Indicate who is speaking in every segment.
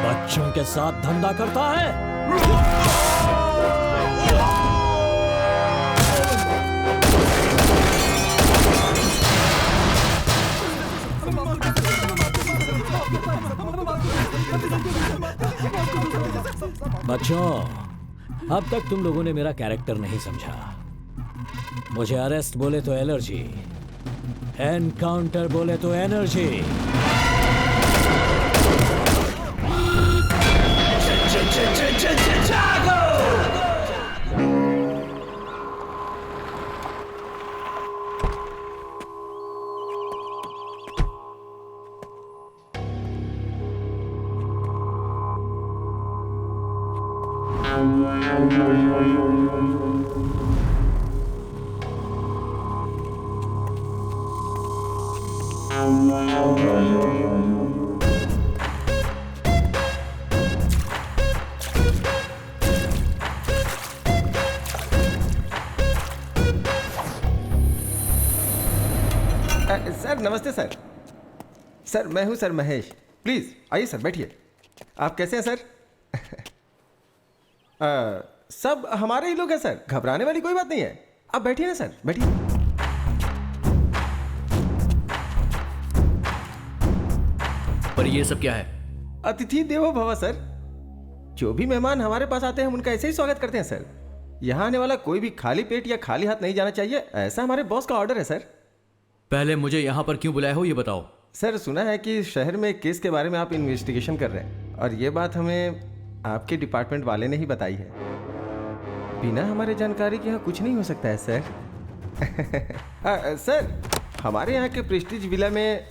Speaker 1: बच्चों के साथ धंधा करता है। बच्चों, अब तक तुम लोगों ने मेरा कैरेक्टर नहीं समझा। मुझे अरेस्ट बोले तो एलर्जी, एनकाउंटर बोले तो एनर्जी।
Speaker 2: सर नमस्ते सर। सर मैं हूं सर महेश। प्लीज़ आइए सर, बैठिए। आप कैसे हैं सर? सब हमारे ही लोग हैं सर, घबराने वाली कोई बात नहीं है। आप बैठिए ना सर, बैठिए।
Speaker 3: पर ये सब क्या है?
Speaker 2: अतिथि देवो भव सर। जो भी मेहमान हमारे पास आते हैं हम उनका ऐसे ही स्वागत करते हैं सर। यहाँ आने वाला कोई भी खाली पेट या खाली हाथ नहीं जाना चाहिए, ऐसा हमारे बॉस का ऑर्डर है सर।
Speaker 3: पहले मुझे यहाँ पर क्यों बुलाया हो ये बताओ।
Speaker 2: सर सुना है कि शहर में एक केस के बारे में आप इन्वेस्टिगेशन कर रहे हैं, और ये बात हमें आपके डिपार्टमेंट वाले ने ही बताई है। बिना हमारे जानकारी के यहाँ कुछ नहीं हो सकता है सर। सर हमारे यहाँ के प्रेस्टीज विला में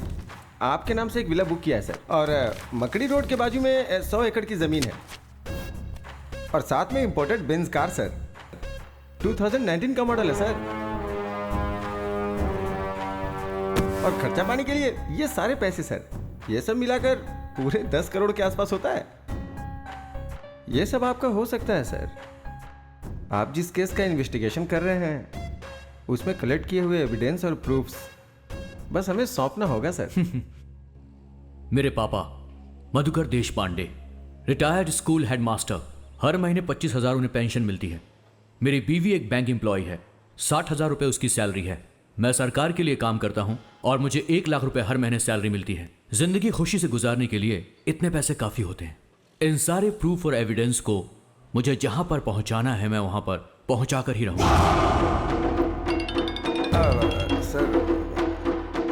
Speaker 2: आपके नाम से एक विला बुक किया है सर, और मकड़ी रोड के बाजू में 100 एकड़ की ज़मीन है, और साथ में इंपोर्टेड बेंज कार सर। 2019 का मॉडल है सर। और खर्चा पानी के लिए ये सारे पैसे सर, ये सब मिलाकर पूरे 10 करोड़ के आसपास होता है। ये सब आपका हो सकता है सर। आप जिस केस का इन्वेस्टिगेशन कर रहे हैं उसमें कलेक्ट किए हुए एविडेंस और प्रूफ्स बस हमें सौंपना होगा सर।
Speaker 3: मेरे पापा मधुकर देश पांडे, रिटायर्ड स्कूल हेडमास्टर, हर महीने 25,000 उन्हें पेंशन मिलती है। मेरी बीवी एक बैंक एम्प्लॉय है, 60,000 रुपये उसकी सैलरी है। मैं सरकार के लिए काम करता हूं और मुझे 1 लाख रुपए हर महीने सैलरी मिलती है। जिंदगी खुशी से गुजारने के लिए इतने पैसे काफी होते हैं। इन सारे प्रूफ और एविडेंस को मुझे जहां पर पहुंचाना है मैं वहां पर पहुंचा कर ही रहूंगा।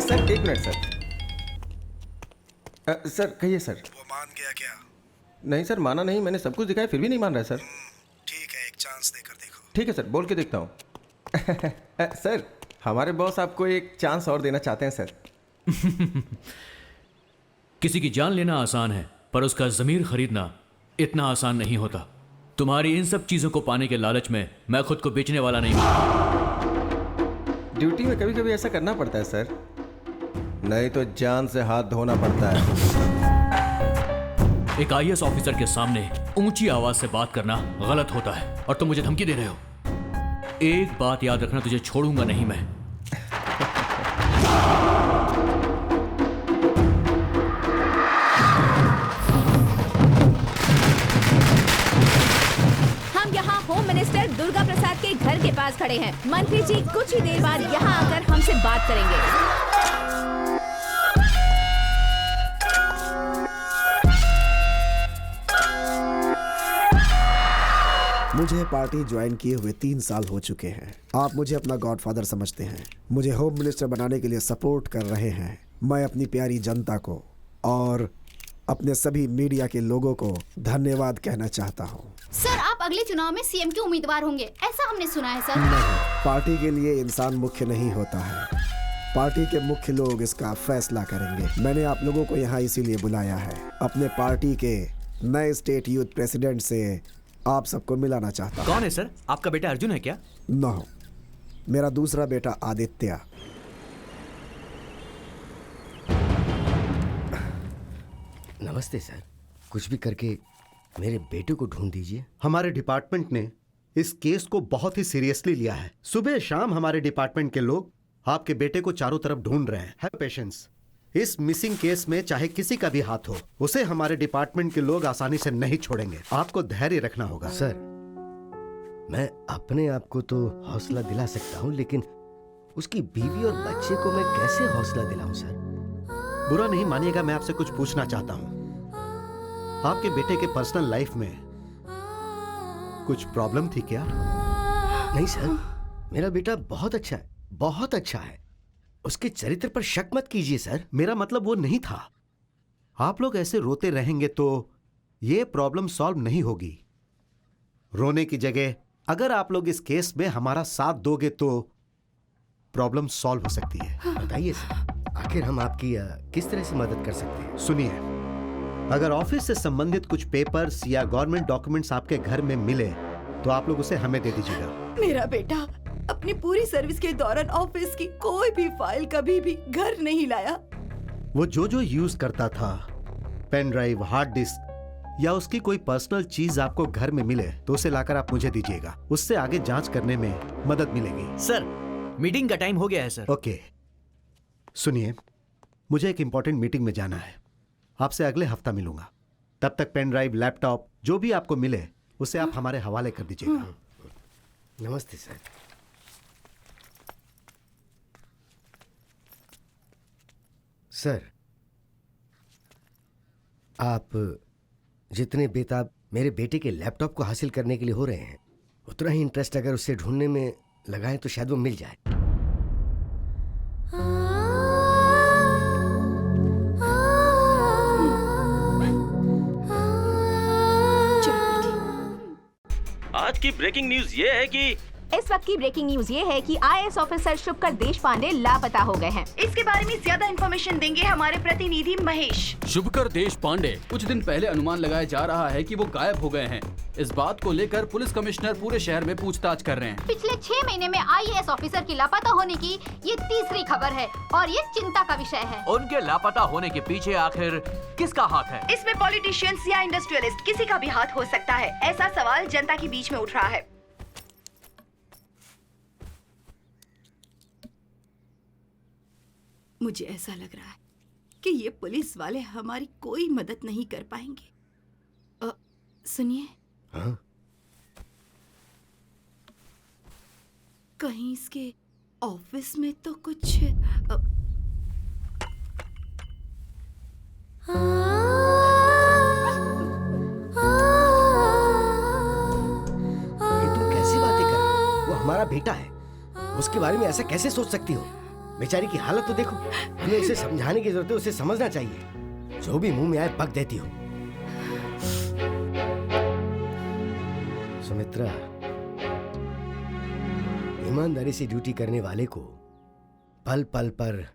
Speaker 2: सर एक मिनट सर। सर कहिए सर।
Speaker 4: वो मान गया क्या?
Speaker 2: नहीं सर, माना नहीं। मैंने सब कुछ दिखाया फिर भी नहीं मान रहा है सर।
Speaker 4: ठीक है, एक चांस देकर देखो।
Speaker 2: ठीक है सर, बोल के देखता हूँ। सर हमारे बॉस आपको एक चांस और देना चाहते हैं सर।
Speaker 3: किसी की जान लेना आसान है, पर उसका ज़मीर खरीदना इतना आसान नहीं होता। तुम्हारी इन सब चीज़ों को पाने के लालच में मैं खुद को बेचने वाला नहीं हूं।
Speaker 2: ड्यूटी में कभी कभी ऐसा करना पड़ता है सर, नहीं तो जान से हाथ धोना पड़ता है।
Speaker 3: एक IAS ऑफिसर के सामने ऊंची आवाज से बात करना गलत होता है, और तुम मुझे धमकी दे रहे हो। एक बात याद रखना, तुझे छोड़ूंगा नहीं मैं।
Speaker 5: हम यहाँ होम मिनिस्टर दुर्गा प्रसाद के घर के पास खड़े हैं। मंत्री जी कुछ ही देर बाद यहाँ आकर हमसे बात करेंगे।
Speaker 6: मुझे पार्टी ज्वाइन किए हुए 3 साल हो चुके हैं। आप मुझे अपना गॉडफादर समझते हैं, मुझे होम मिनिस्टर बनाने के लिए सपोर्ट कर रहे हैं। मैं अपनी प्यारी जनता को और अपने सभी मीडिया के लोगों को धन्यवाद कहना चाहता हूँ।
Speaker 7: सर आप अगले चुनाव में CM के उम्मीदवार होंगे, ऐसा हमने सुना है सर।
Speaker 6: नहीं, पार्टी के लिए इंसान मुख्य नहीं होता है, पार्टी के मुख्य लोग इसका फैसला करेंगे। मैंने आप लोगों को यहाँ इसीलिए बुलाया है। अपने पार्टी के नए स्टेट यूथ प्रेसिडेंट से आप सबको मिलाना चाहता हूँ।
Speaker 3: कौन है सर? आपका बेटा अर्जुन है क्या?
Speaker 6: नो, मेरा दूसरा बेटा आदित्य।
Speaker 8: नमस्ते सर, कुछ भी करके मेरे बेटे को ढूंढ दीजिए।
Speaker 9: हमारे डिपार्टमेंट ने इस केस को बहुत ही सीरियसली लिया है। सुबह शाम हमारे डिपार्टमेंट के लोग आपके बेटे को चारों तरफ ढूंढ रहे हैं। Have patience. इस मिसिंग केस में चाहे किसी का भी हाथ हो, उसे हमारे डिपार्टमेंट के लोग आसानी से नहीं छोड़ेंगे। आपको धैर्य रखना होगा।
Speaker 8: सर, मैं अपने आप को तो हौसला दिला सकता हूँ, लेकिन उसकी बीवी और बच्चे को मैं कैसे हौसला दिलाऊं सर?
Speaker 9: बुरा नहीं मानिएगा, मैं आपसे कुछ पूछना चाहता हूँ। आपके बेटे के पर्सनल लाइफ में कुछ प्रॉब्लम थी क्या?
Speaker 8: नहीं सर, मेरा बेटा बहुत अच्छा है, बहुत अच्छा है। उसके चरित्र पर शक मत कीजिए सर।
Speaker 9: मेरा मतलब वो नहीं था। आप लोग ऐसे रोते रहेंगे तो ये प्रॉब्लम सॉल्व नहीं होगी। रोने की जगह अगर आप लोग इस केस में हमारा साथ दोगे तो प्रॉब्लम सॉल्व हो सकती है।
Speaker 8: बताइए सर, आखिर हम आपकी किस तरह से मदद कर सकते हैं?
Speaker 9: सुनिए, अगर ऑफिस से संबंधित कुछ पेपर्स या गवर्नमेंट डॉक्यूमेंट्स आपके घर में मिले तो आप लोग उसे हमें दे दीजिएगा।
Speaker 10: मेरा बेटा अपनी पूरी सर्विस के दौरान ऑफिस की कोई भी फाइल कभी भी घर नहीं लाया।
Speaker 9: वो जो यूज करता था, पेन ड्राइव, हार्ड डिस्क या उसकी कोई पर्सनल चीज आपको घर में मिले तो उसे लाकर आप मुझे दीजिएगा। उससे आगे जांच करने में मदद मिलेगी।
Speaker 3: सर, मीटिंग का टाइम हो गया है सर।
Speaker 9: ओके, सुनिए, मुझे एक इंपॉर्टेंट मीटिंग में जाना है। आपसे अगले हफ्ता मिलूंगा। तब तक पेन ड्राइव, लैपटॉप जो भी आपको मिले उसे आप हमारे हवाले कर दीजिएगा।
Speaker 8: नमस्ते सर। सर, आप जितने बेताब मेरे बेटे के लैपटॉप को हासिल करने के लिए हो रहे हैं, उतना ही इंटरेस्ट अगर उसे ढूंढने में लगाएं तो शायद वो मिल जाए।
Speaker 11: आज की ब्रेकिंग न्यूज ये है कि
Speaker 5: इस वक्त की ब्रेकिंग न्यूज ये है कि आईएएस ऑफिसर शुभकर देशपांडे लापता हो गए हैं।
Speaker 10: इसके बारे में ज्यादा इन्फॉर्मेशन देंगे हमारे प्रतिनिधि महेश।
Speaker 12: शुभकर देशपांडे कुछ दिन पहले अनुमान लगाया जा रहा है कि वो गायब हो गए हैं। इस बात को लेकर पुलिस कमिश्नर पूरे शहर में पूछताछ कर रहे हैं।
Speaker 7: पिछले 6 महीने में आईएएस ऑफिसर की लापता होने की ये तीसरी खबर है और ये चिंता का विषय है।
Speaker 3: उनके लापता होने के पीछे आखिर किसका हाथ है?
Speaker 10: इसमें पॉलिटिशियंस या इंडस्ट्रियलिस्ट किसी का भी हाथ हो सकता है। ऐसा सवाल जनता के बीच में उठ रहा है। मुझे ऐसा लग रहा है कि ये पुलिस वाले हमारी कोई मदद नहीं कर पाएंगे। सुनिए,
Speaker 8: हाँ?
Speaker 10: कहीं इसके ऑफिस में तो कुछ
Speaker 8: ये तुम कैसी बातें कर रही हो? वो हमारा बेटा है, उसके बारे में ऐसा कैसे सोच सकती हो? बेचारी की हालत तो देखो। हमें उसे समझाने की जरूरत है, उसे समझना चाहिए। जो भी मुंह में आए बक देती हो। सुमित्रा, ईमानदारी से ड्यूटी करने वाले को पल पल पर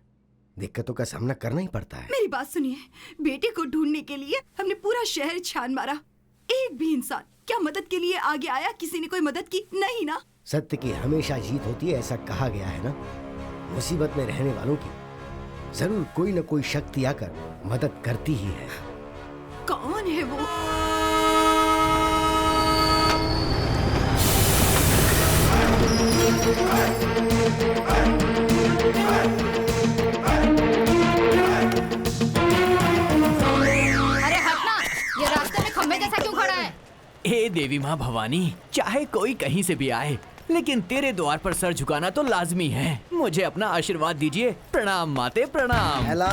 Speaker 8: दिक्कतों का सामना करना ही पड़ता है।
Speaker 10: मेरी बात सुनिए, बेटे को ढूंढने के लिए हमने पूरा शहर छान मारा। एक भी इंसान क्या मदद के लिए आगे आया? किसी ने कोई मदद की? नहीं ना।
Speaker 8: सत्य की हमेशा जीत होती है, ऐसा कहा गया है ना। मुसीबत में रहने वालों की जरूर कोई न कोई शक्ति आकर मदद करती ही है।
Speaker 10: कौन है वो?
Speaker 7: अरे हटना, ये रास्ते में खंबे जैसा क्यों खड़ा है?
Speaker 3: हे देवी माँ भवानी, चाहे कोई कहीं से भी आए, लेकिन तेरे द्वार पर सर झुकाना तो लाजमी है। मुझे अपना आशीर्वाद दीजिए। प्रणाम माते, प्रणाम।
Speaker 6: हेलो।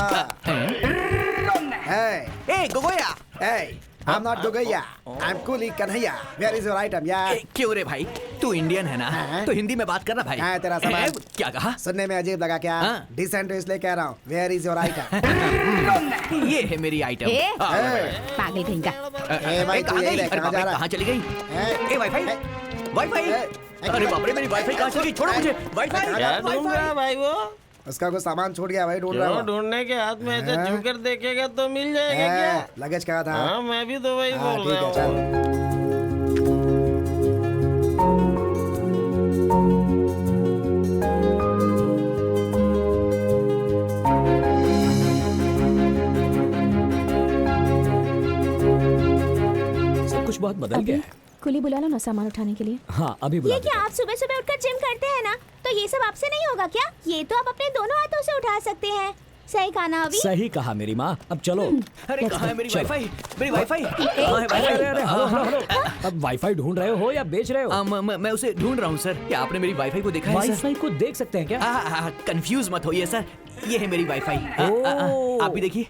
Speaker 3: ए Gogoya.
Speaker 6: I'm not Gogaya. I'm Kuli Kanhaiya. Where is your item, यार?
Speaker 3: क्यों रे भाई, तू इंडियन है ना? तो हिंदी में बात करना भाई।
Speaker 6: हाँ, तेरा सवाल
Speaker 3: क्या कहा?
Speaker 6: सुनने में अजीब लगा क्या? डिसेंट इसलिए कह रहा हूँ। Where is your item?
Speaker 3: ये है मेरी आइटम।
Speaker 5: पागल कहीं का।
Speaker 6: भाई, तू यही रह, कहाँ जा रहा?
Speaker 3: कहाँ चली गई? ए वाईफाई, वाईफाई। अरे बाप रे, मेरी वाईफाई कहाँ चली गई? छोड़ो मुझे। वाईफाई।
Speaker 2: क्या ढूंढ रहा है भाई वो?
Speaker 6: उसका कुछ सामान छूट गया भाई, ढूंढ रहा हूँ।
Speaker 2: ढूंढने के हाथ में ऐसे झुकर देखेगा तो मिल जाएगा क्या?
Speaker 6: लगेज कहाँ था?
Speaker 2: हाँ, मैं भी तो वही बोल रहा हूँ।
Speaker 1: सब कुछ बहुत बदल गया है।
Speaker 5: कुली बुला लो ना सामान उठाने के लिए।
Speaker 1: हाँ, अभी बुला
Speaker 5: ये क्या आप सुबह सुबह उठकर जिम करते हैं ना? तो तो ये सब आपसे नहीं होगा क्या? ये तो आप अपने दोनों हाथों से उठा सकते हैं। सही कहा ना अभी?
Speaker 1: सही कहा मेरी माँ। अब चलो।
Speaker 3: अरे कहाँ है मेरी वाईफाई? मेरी वाईफाई
Speaker 1: अरे हेलो। अब वाईफाई ढूंढ रहे हो या बेच रहे हो?
Speaker 3: मैं उसे ढूंढ रहा हूँ सर। क्या आपने मेरी वाईफाई को देखा है सर?
Speaker 1: वाईफाई को देख सकते हैं क्या?
Speaker 3: कंफ्यूज मत होइए सर, ये है मेरी वाईफाई। आप भी देखिए,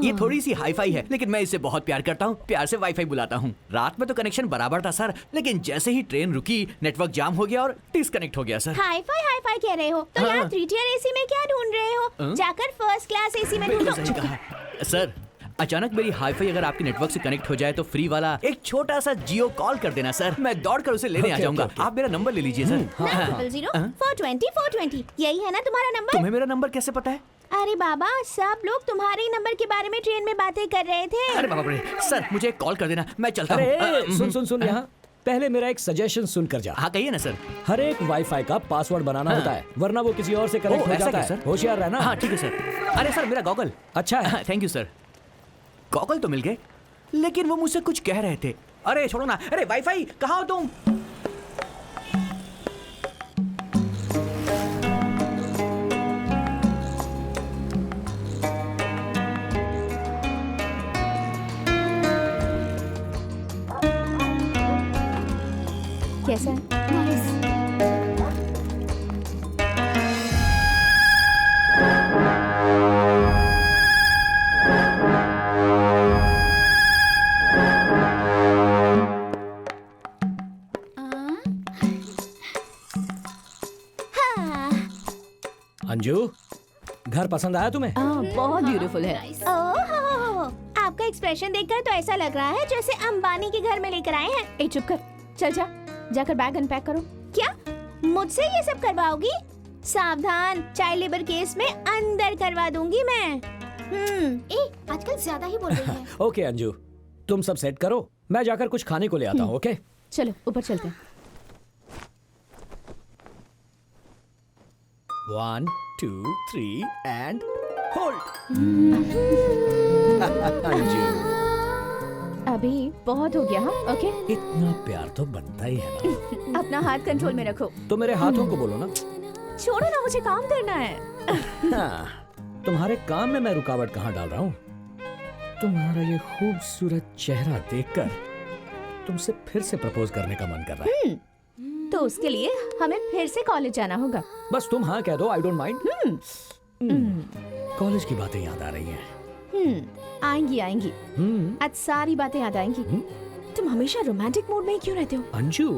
Speaker 3: ये थोड़ी सी हाईफाई है, लेकिन मैं इसे बहुत प्यार करता हूँ, प्यार से वाईफाई बुलाता हूँ। रात में तो कनेक्शन बराबर था सर, लेकिन जैसे ही ट्रेन रुकी नेटवर्क जाम हो गया और डिस्कनेक्ट हो गया सर।
Speaker 5: हाईफाई कह रहे हो तो यहाँ 3 tier AC में क्या ढूंढ रहे हो? जाकर फर्स्ट क्लास AC में
Speaker 3: बिल्कुल
Speaker 5: ढूंढो।
Speaker 3: सही कहा सर। अचानक मेरी हाईफाई अगर आपके नेटवर्क से कनेक्ट हो जाए तो फ्री वाला एक छोटा सा जियो कॉल कर देना सर, मैं दौड़कर उसे लेने आ जाऊंगा। आप मेरा नंबर ले लीजिए सर।
Speaker 5: 900-420-420 यही है ना तुम्हारा नंबर?
Speaker 3: तुम्हें मेरा नंबर कैसे पता है?
Speaker 5: अरे बाबा, सब लोग तुम्हारे ही नंबर के बारे में ट्रेन में बातें कर रहे थे।
Speaker 3: अरे बाबा रे, सर मुझे एक कॉल कर देना, मैं चलता
Speaker 1: अरे
Speaker 3: हूँ।
Speaker 1: सुन यहाँ। पहले मेरा एक सजेशन सुन कर जा।
Speaker 3: हाँ कहिए ना सर।
Speaker 1: हर एक वाईफाई का पासवर्ड बनाना होता है, वरना वो किसी और से कनेक्ट हो जाता है। होशियार रहना।
Speaker 3: हाँ ठीक है सर। अरे सर मेरा गॉगल
Speaker 1: अच्छा है।
Speaker 3: Thank you sir. गॉगल तो मिल गए, लेकिन वो मुझसे कुछ कह रहे थे। अरे छोड़ो ना। अरे वाईफाई कहाँ हो तुम?
Speaker 5: कैसा है?
Speaker 1: अंजू, घर पसंद आया तुम्हें?
Speaker 5: बहुत ब्यूटीफुल है। ओह, आपका एक्सप्रेशन देखकर तो ऐसा लग रहा है जैसे अंबानी के घर में लेकर आए हैं। ए चुप कर, चल जा, जाकर बैग अनपैक करो। क्या मुझसे ये सब करवाओगी? सावधान, चाइल्ड लेबर केस में अंदर करवा दूंगी मैं।
Speaker 7: आजकल ज्यादा ही बोल रही है।
Speaker 1: ओके अंजू, तुम सब सेट करो, मैं जाकर कुछ खाने को ले आता हूँ। ओके
Speaker 5: चलो ऊपर चलते हैं।
Speaker 1: 1 2 3 एंड होल्ड। अंजू
Speaker 5: अभी बहुत हो गया। हाँ ओके।
Speaker 1: इतना प्यार तो बनता ही है ना।
Speaker 5: अपना हाथ कंट्रोल में रखो।
Speaker 1: तो मेरे हाथों को बोलो ना।
Speaker 5: छोड़ो ना, मुझे काम करना है।
Speaker 1: हाँ, तुम्हारे काम में मैं रुकावट कहाँ डाल रहा हूँ? तुम्हारा ये खूबसूरत चेहरा देखकर तुमसे फिर से प्रपोज करने का मन कर रहा है।
Speaker 5: तो उसके लिए हमें फिर से कॉलेज जाना होगा।
Speaker 1: बस तुम हाँ कह दो, आई डोंट माइंड। कॉलेज की बातें याद आ रही हैं।
Speaker 5: आएंगी आएंगी। आज सारी बातें याद आएंगी। तुम हमेशा रोमांटिक मूड में ही क्यों रहते हो?
Speaker 1: अंजू,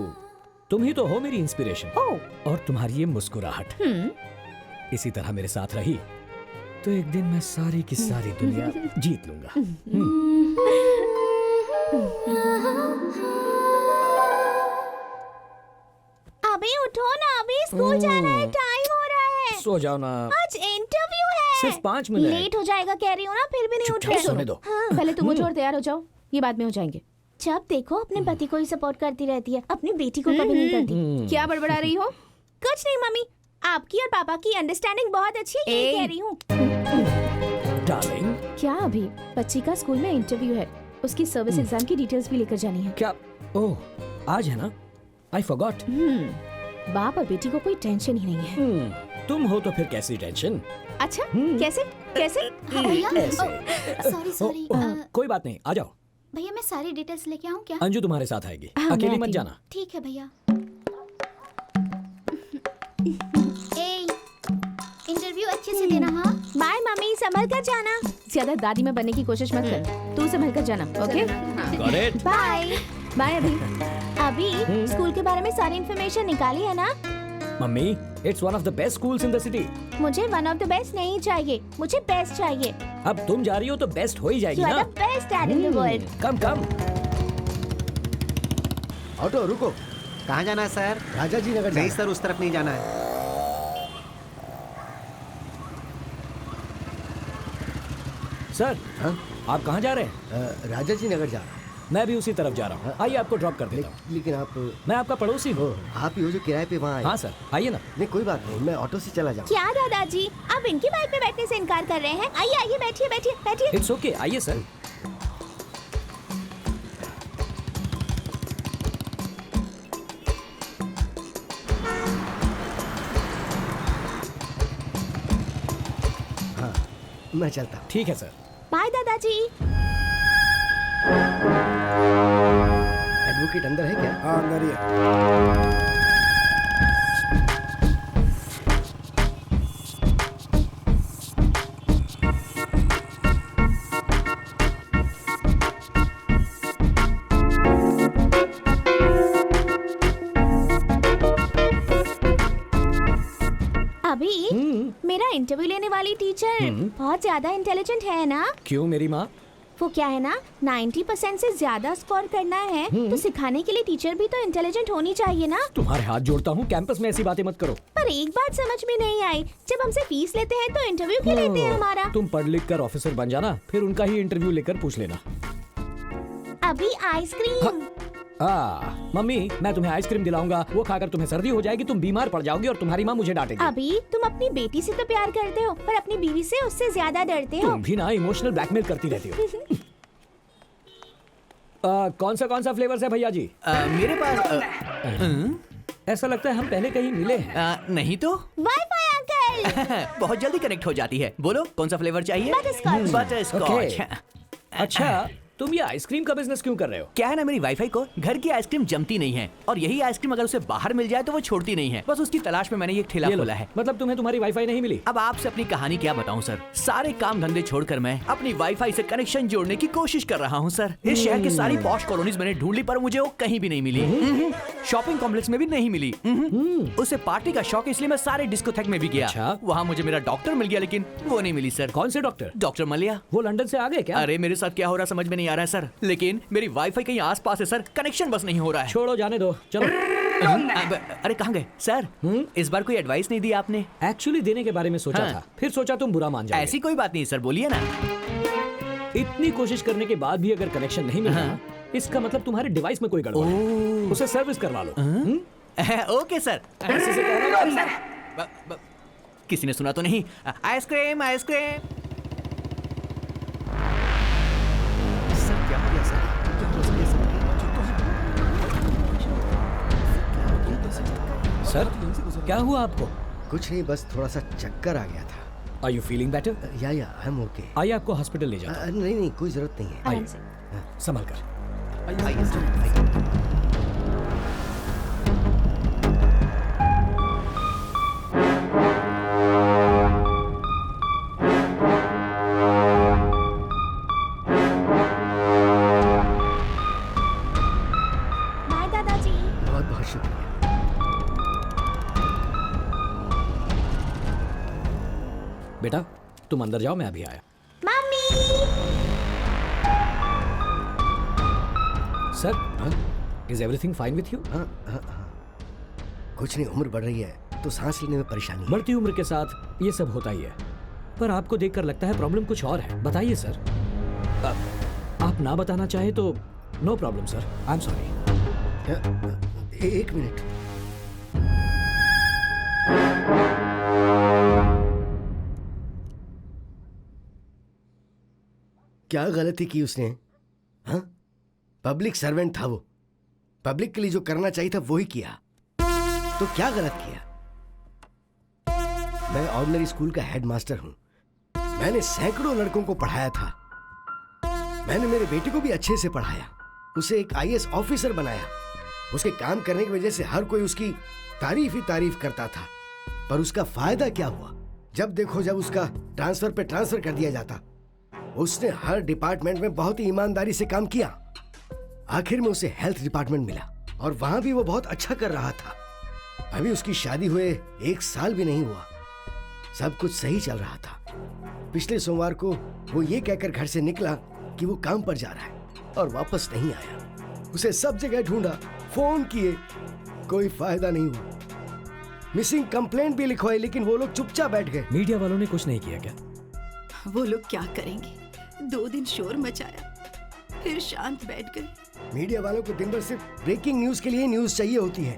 Speaker 1: तुम ही तो हो मेरी इंस्पिरेशन। और तुम्हारी ये मुस्कुराहट इसी तरह मेरे साथ रही तो एक दिन मैं सारी की सारी दुनिया जीत लूंगा।
Speaker 5: अभी उठो ना, अभी स्कूल जाना है, टाइम हो रहा है।
Speaker 1: सो जाओ ना,
Speaker 5: आज इंटरव्यू है।
Speaker 1: सिर्फ 5 मिनट।
Speaker 5: लेट हो जाएगा कह रही हूँ ना, फिर भी नहीं उठ रहे।
Speaker 1: सोने दो।
Speaker 5: हाँ, पहले तुम उठो और तैयार हो जाओ, ये बाद में हो जाएंगे। जब देखो अपने पति को ही सपोर्ट करती रहती है, अपनी बेटी को कभी नहीं करती। क्या बड़बड़ा रही हो? कुछ नहीं मम्मी, आपकी और पापा की अंडरस्टैंडिंग बहुत अच्छी है, ये कह रही हूँ।
Speaker 1: डार्लिंग,
Speaker 5: क्या अभी बच्ची का स्कूल में इंटरव्यू है, उसकी सर्विस एग्जाम की डिटेल्स भी लेकर जानी है।
Speaker 1: क्या? ओह, आज है ना? I forgot.
Speaker 5: बाप और बेटी को कोई टेंशन ही नहीं है।
Speaker 1: तुम हो तो फिर कैसी टेंशन?
Speaker 5: अच्छा कैसे कैसे?
Speaker 7: Sorry sorry.
Speaker 1: कोई बात नहीं, आ जाओ।
Speaker 7: भैया मैं सारी डिटेल्स लेके आऊँ क्या?
Speaker 1: अंजू तुम्हारे साथ आएगी,
Speaker 5: हाँ,
Speaker 1: अकेली मत जाना।
Speaker 7: ठीक है भैया। इंटरव्यू अच्छे से देना। हाँ
Speaker 5: बाय मम्मी, संभल कर जाना। ज्यादा दादी में बनने की कोशिश मत कर, तू संभल कर जाना। Okay
Speaker 1: Got it?
Speaker 5: Bye bye. अभी स्कूल के बारे में सारी इन्फॉर्मेशन निकाली है ना?
Speaker 1: Mummy, it's one of the best schools in the city.
Speaker 5: मुझे वन ऑफ द बेस्ट नहीं चाहिए, मुझे बेस्ट चाहिए।
Speaker 1: अब तुम जा रही हो तो बेस्ट हो ही जाएगी
Speaker 5: You
Speaker 1: ना।
Speaker 5: are the best dad in the world.
Speaker 1: Come come.
Speaker 8: Auto रुको।
Speaker 9: कहाँ जाना है सर?
Speaker 8: राजा जी नगर
Speaker 9: नहीं सर, उस तरफ नहीं जाना है।
Speaker 1: सर
Speaker 8: हाँ?
Speaker 1: आप कहाँ जा रहे हैं?
Speaker 8: राजा जी नगर जा रहा हूँ।
Speaker 1: मैं भी उसी तरफ जा रहा हूँ। आइए आपको ड्रॉप कर देता हूँ।
Speaker 8: लेकिन आप
Speaker 1: मैं आपका पड़ोसी हूँ।
Speaker 8: आप ही हो जो किराए पे वहाँ आए।
Speaker 1: हाँ सर, आइए ना।
Speaker 8: नहीं कोई बात नहीं, मैं ऑटो से चला जाऊँ।
Speaker 5: क्या दादाजी, आप इनकी बाइक पे बैठने से इनकार कर रहे हैं? आइए आइए, बैठिए बैठिए बैठिए।
Speaker 1: इट्स ओके, आइए सर।
Speaker 8: मैं चलता हूँ।
Speaker 1: ठीक है सर।
Speaker 5: बाय दादाजी।
Speaker 8: एडवोकेट अंदर है क्या?
Speaker 6: हाँ अंदर ही है।
Speaker 5: अभी मेरा इंटरव्यू लेने वाली टीचर बहुत ज्यादा इंटेलिजेंट है ना?
Speaker 1: क्यों मेरी माँ?
Speaker 5: वो क्या है ना, 90% से ज्यादा स्कोर करना है तो सिखाने के लिए टीचर भी तो इंटेलिजेंट होनी चाहिए ना।
Speaker 1: तुम्हारे हाथ जोड़ता हूँ, कैंपस में ऐसी बातें मत करो।
Speaker 5: पर एक बात समझ में नहीं आई, जब हमसे फीस लेते हैं तो इंटरव्यू क्यों लेते हैं हमारा?
Speaker 1: तुम पढ़ लिख कर ऑफिसर बन जाना, फिर उनका ही इंटरव्यू लेकर पूछ लेना।
Speaker 5: अभी आइसक्रीम।
Speaker 1: मम्मी मैं तुम्हें आइसक्रीम दिलाऊंगा, वो खाकर तुम्हें सर्दी हो जाएगी, तुम बीमार पड़ जाओगी और तुम्हारी माँ मुझे डांटेगी।
Speaker 5: अभी तुम अपनी बेटी से तो प्यार करते हो पर अपनी बीवी से उससे ज्यादा डरते हो।
Speaker 1: तुम भी ना इमोशनल ब्लैकमेल करती रहती हो। कौन सा फ्लेवर्स है भैया जी?
Speaker 3: मेरे पास
Speaker 1: ऐसा लगता है हम पहले कहीं मिले हैं।
Speaker 3: नहीं तो
Speaker 5: वाईफाई अंकल।
Speaker 3: बहुत जल्दी कनेक्ट हो जाती है। बोलो कौन सा फ्लेवर चाहिए?
Speaker 5: बटरस्कॉच।
Speaker 3: बटरस्कॉच।
Speaker 1: अच्छा तुम ये आइसक्रीम का बिजनेस क्यों कर रहे हो?
Speaker 3: क्या है ना, मेरी वाईफाई को घर की आइसक्रीम जमती नहीं है और यही आइसक्रीम अगर उसे बाहर मिल जाए तो वो छोड़ती नहीं है। बस उसकी तलाश में मैंने ये ठेला खोला है।
Speaker 1: मतलब तुम्हें तुम्हारी वाईफाई नहीं मिली?
Speaker 3: अब आपसे अपनी कहानी क्या बताऊं सर। सारे काम धंधे छोड़कर मैं अपनी वाईफाई से कनेक्शन जोड़ने की कोशिश कर रहा हूं सर। इस शहर की सारी पॉश कॉलोनीज मैंने ढूंढ ली पर मुझे वो कहीं भी नहीं मिली। शॉपिंग कॉम्प्लेक्स में भी नहीं मिली। उसे पार्टी का शौक, इसलिए मैं सारे डिस्कोथेक में भी गया। वहाँ मुझे मेरा डॉक्टर मिल गया लेकिन वो नहीं मिली सर।
Speaker 1: कौन से डॉक्टर?
Speaker 3: डॉक्टर मलिया।
Speaker 1: वो लंदन से आ गए क्या?
Speaker 3: अरे मेरे साथ क्या हो रहा समझ में नहीं आ रहा है सर, लेकिन मेरी वाईफाई कहीं आसपास है सर, कनेक्शन बस नहीं हो रहा है।
Speaker 1: छोड़ो जाने दो, चलो।
Speaker 3: अरे कहाँ गए सर? इस बार कोई एडवाइस नहीं दी आपने?
Speaker 1: एक्चुअली देने के बारे में सोचा था, फिर सोचा तुम बुरा मान जाओगे।
Speaker 3: ऐसी कोई बात नहीं सर, बोलिए ना।
Speaker 1: इतनी कोशिश करने के बाद भी अगर कनेक्शन नहीं मिला इसका मतलब तुम्हारे डिवाइस में कोई गड़बड़ है। उसे सर्विस करवा लो।
Speaker 3: Okay sir.
Speaker 1: ऐसे से कहना।
Speaker 3: किसी ने सुना तो नहीं? Ice cream ice cream.
Speaker 1: सर क्या हुआ आपको?
Speaker 8: कुछ नहीं, बस थोड़ा सा चक्कर आ गया था।
Speaker 1: Are you feeling better?
Speaker 8: या आई एम ओके।
Speaker 1: आइए आपको हॉस्पिटल ले जाओ।
Speaker 8: नहीं कोई जरूरत नहीं है।
Speaker 1: आइए संभल कर।
Speaker 5: बाय दादाजी।
Speaker 8: बहुत बहुत शुक्रिया।
Speaker 1: बेटा तुम अंदर जाओ, मैं अभी आया।
Speaker 5: Mummy.
Speaker 1: Sir is everything fine with you?
Speaker 8: कुछ नहीं, उम्र बढ़ रही है तो सांस लेने में परेशानी है।
Speaker 1: बढ़ती उम्र के साथ ये सब होता ही है, पर आपको देखकर लगता है प्रॉब्लम कुछ और है। बताइए सर। आप ना बताना चाहे तो no problem sir, I am sorry.
Speaker 8: एक मिनट। क्या गलती की उसने? हाँ, पब्लिक सर्वेंट था वो, पब्लिक के लिए जो करना चाहिए था वो ही किया, तो क्या गलत किया? मैं ऑर्डिनरी स्कूल का हेडमास्टर हूं, मैंने सैकड़ों लड़कों को पढ़ाया था, मैंने मेरे बेटे को भी अच्छे से पढ़ाया, उसे एक आईएएस ऑफिसर बनाया। उसके काम करने की वजह से हर कोई उसकी तारीफ ही तारीफ करता था, पर उसका फायदा क्या हुआ? जब देखो जब उसका ट्रांसफर पे ट्रांसफर कर दिया जाता। उसने हर डिपार्टमेंट में बहुत ही ईमानदारी से काम किया, आखिर में उसे हेल्थ डिपार्टमेंट मिला और वहां भी वो बहुत अच्छा कर रहा था। अभी उसकी शादी हुए 1 साल भी नहीं हुआ, सब कुछ सही चल रहा था। पिछले सोमवार को वो ये कहकर घर से निकला कि वो काम पर जा रहा है और वापस नहीं आया। उसे सब जगह ढूंढा, फोन किए, कोई फायदा नहीं हुआ। मिसिंग कंप्लेंट भी लिखवाई लेकिन वो लोग चुपचाप बैठ गए।
Speaker 1: मीडिया वालों ने कुछ नहीं किया क्या?
Speaker 10: वो लोग क्या करेंगे? 2 दिन शोर मचाया, फिर शांत बैठ गए।
Speaker 8: मीडिया वालों को दिन भर सिर्फ ब्रेकिंग न्यूज के लिए न्यूज चाहिए होती है,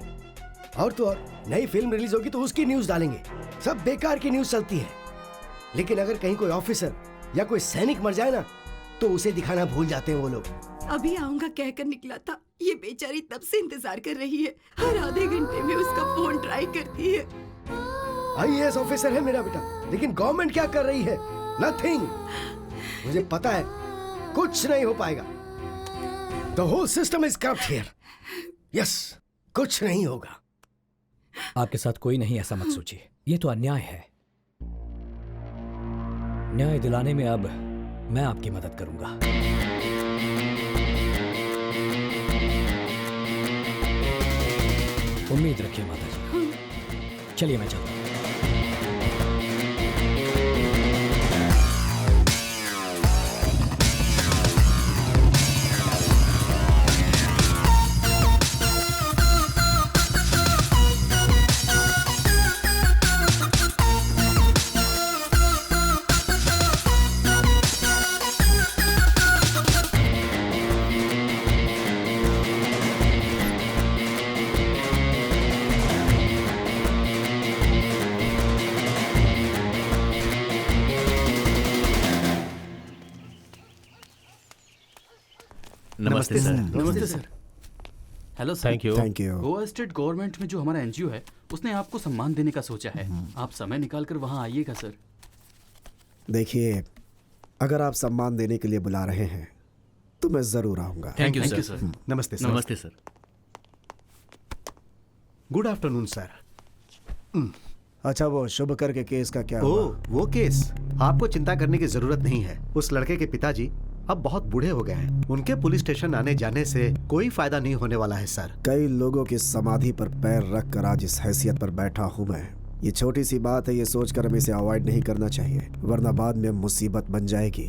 Speaker 8: और तो और नई फिल्म रिलीज होगी तो उसकी न्यूज डालेंगे। सब बेकार की न्यूज चलती है, लेकिन अगर कहीं कोई ऑफिसर या कोई सैनिक मर जाए ना तो उसे दिखाना भूल जाते हैं वो लोग।
Speaker 10: अभी आऊंगा कहकर निकला था, ये बेचारी तब से इंतजार कर रही है, हर आधे घंटे में उसका फोन ट्राई करती है।
Speaker 8: आईएएस ऑफिसर है मेरा बेटा, लेकिन गवर्नमेंट क्या कर रही है? नथिंग। मुझे पता है कुछ नहीं हो पाएगा। The whole system is corrupt here. Yes, कुछ नहीं होगा।
Speaker 1: आपके साथ कोई नहीं ऐसा मत सोचिए, ये तो अन्याय है। न्याय दिलाने में अब मैं आपकी मदद करूंगा। उम्मीद रखिए माता जी। चलिए मैं चलता हूं।
Speaker 3: नमस्ते सर।
Speaker 12: नमस्ते sir. Hello sir.
Speaker 6: Thank you. Thank you.
Speaker 12: Goa state government में जो हमारा एनजीओ है उसने आपको सम्मान देने का सोचा है। आप समय निकाल कर वहाँ आइएगा सर।
Speaker 6: देखिए, अगर आप सम्मान देने के लिए बुला रहे हैं तो मैं जरूर आऊंगा।
Speaker 3: Thank you sir.
Speaker 9: नमस्ते सर।
Speaker 3: नमस्ते सर।
Speaker 9: Good afternoon sir.
Speaker 6: अच्छा, वो शुभकर के केस का क्या हुआ?
Speaker 9: वो केस आपको चिंता करने की जरूरत नहीं है। उस लड़के के पिताजी अब बहुत बूढ़े हो गए हैं। उनके पुलिस स्टेशन आने जाने से कोई फायदा नहीं होने वाला है सर।
Speaker 6: कई लोगों की समाधि पर पैर रख कर आज इस हैसियत पर बैठा हूँ मैं। ये छोटी सी बात है, ये सोचकर हमें इसे अवॉइड नहीं करना चाहिए, वरना बाद में मुसीबत बन जाएगी।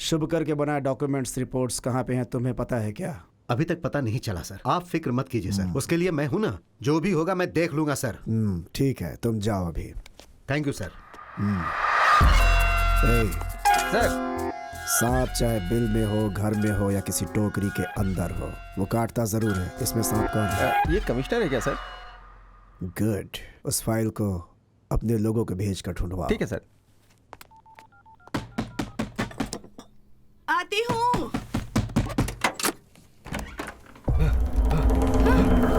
Speaker 6: शुभकर के बनाए डॉक्यूमेंट्स रिपोर्ट्स कहाँ पे हैं, तुम्हें पता है क्या?
Speaker 9: अभी तक पता नहीं चला सर। आप फिक्र मत कीजिए सर, उसके लिए मैं हूं ना। जो भी होगा मैं देख लूंगा सर।
Speaker 6: ठीक है, तुम जाओ अभी।
Speaker 9: Thank you sir.
Speaker 2: सर,
Speaker 6: सांप चाहे बिल में हो, घर में हो या किसी टोकरी के अंदर हो, वो काटता जरूर है। इसमें सांप कौन है?
Speaker 2: ये कमिश्नर है क्या सर?
Speaker 6: गुड, उस फाइल को अपने लोगों को भेज कर ढूंढवाओ।
Speaker 2: ठीक है सर।
Speaker 10: आती हूँ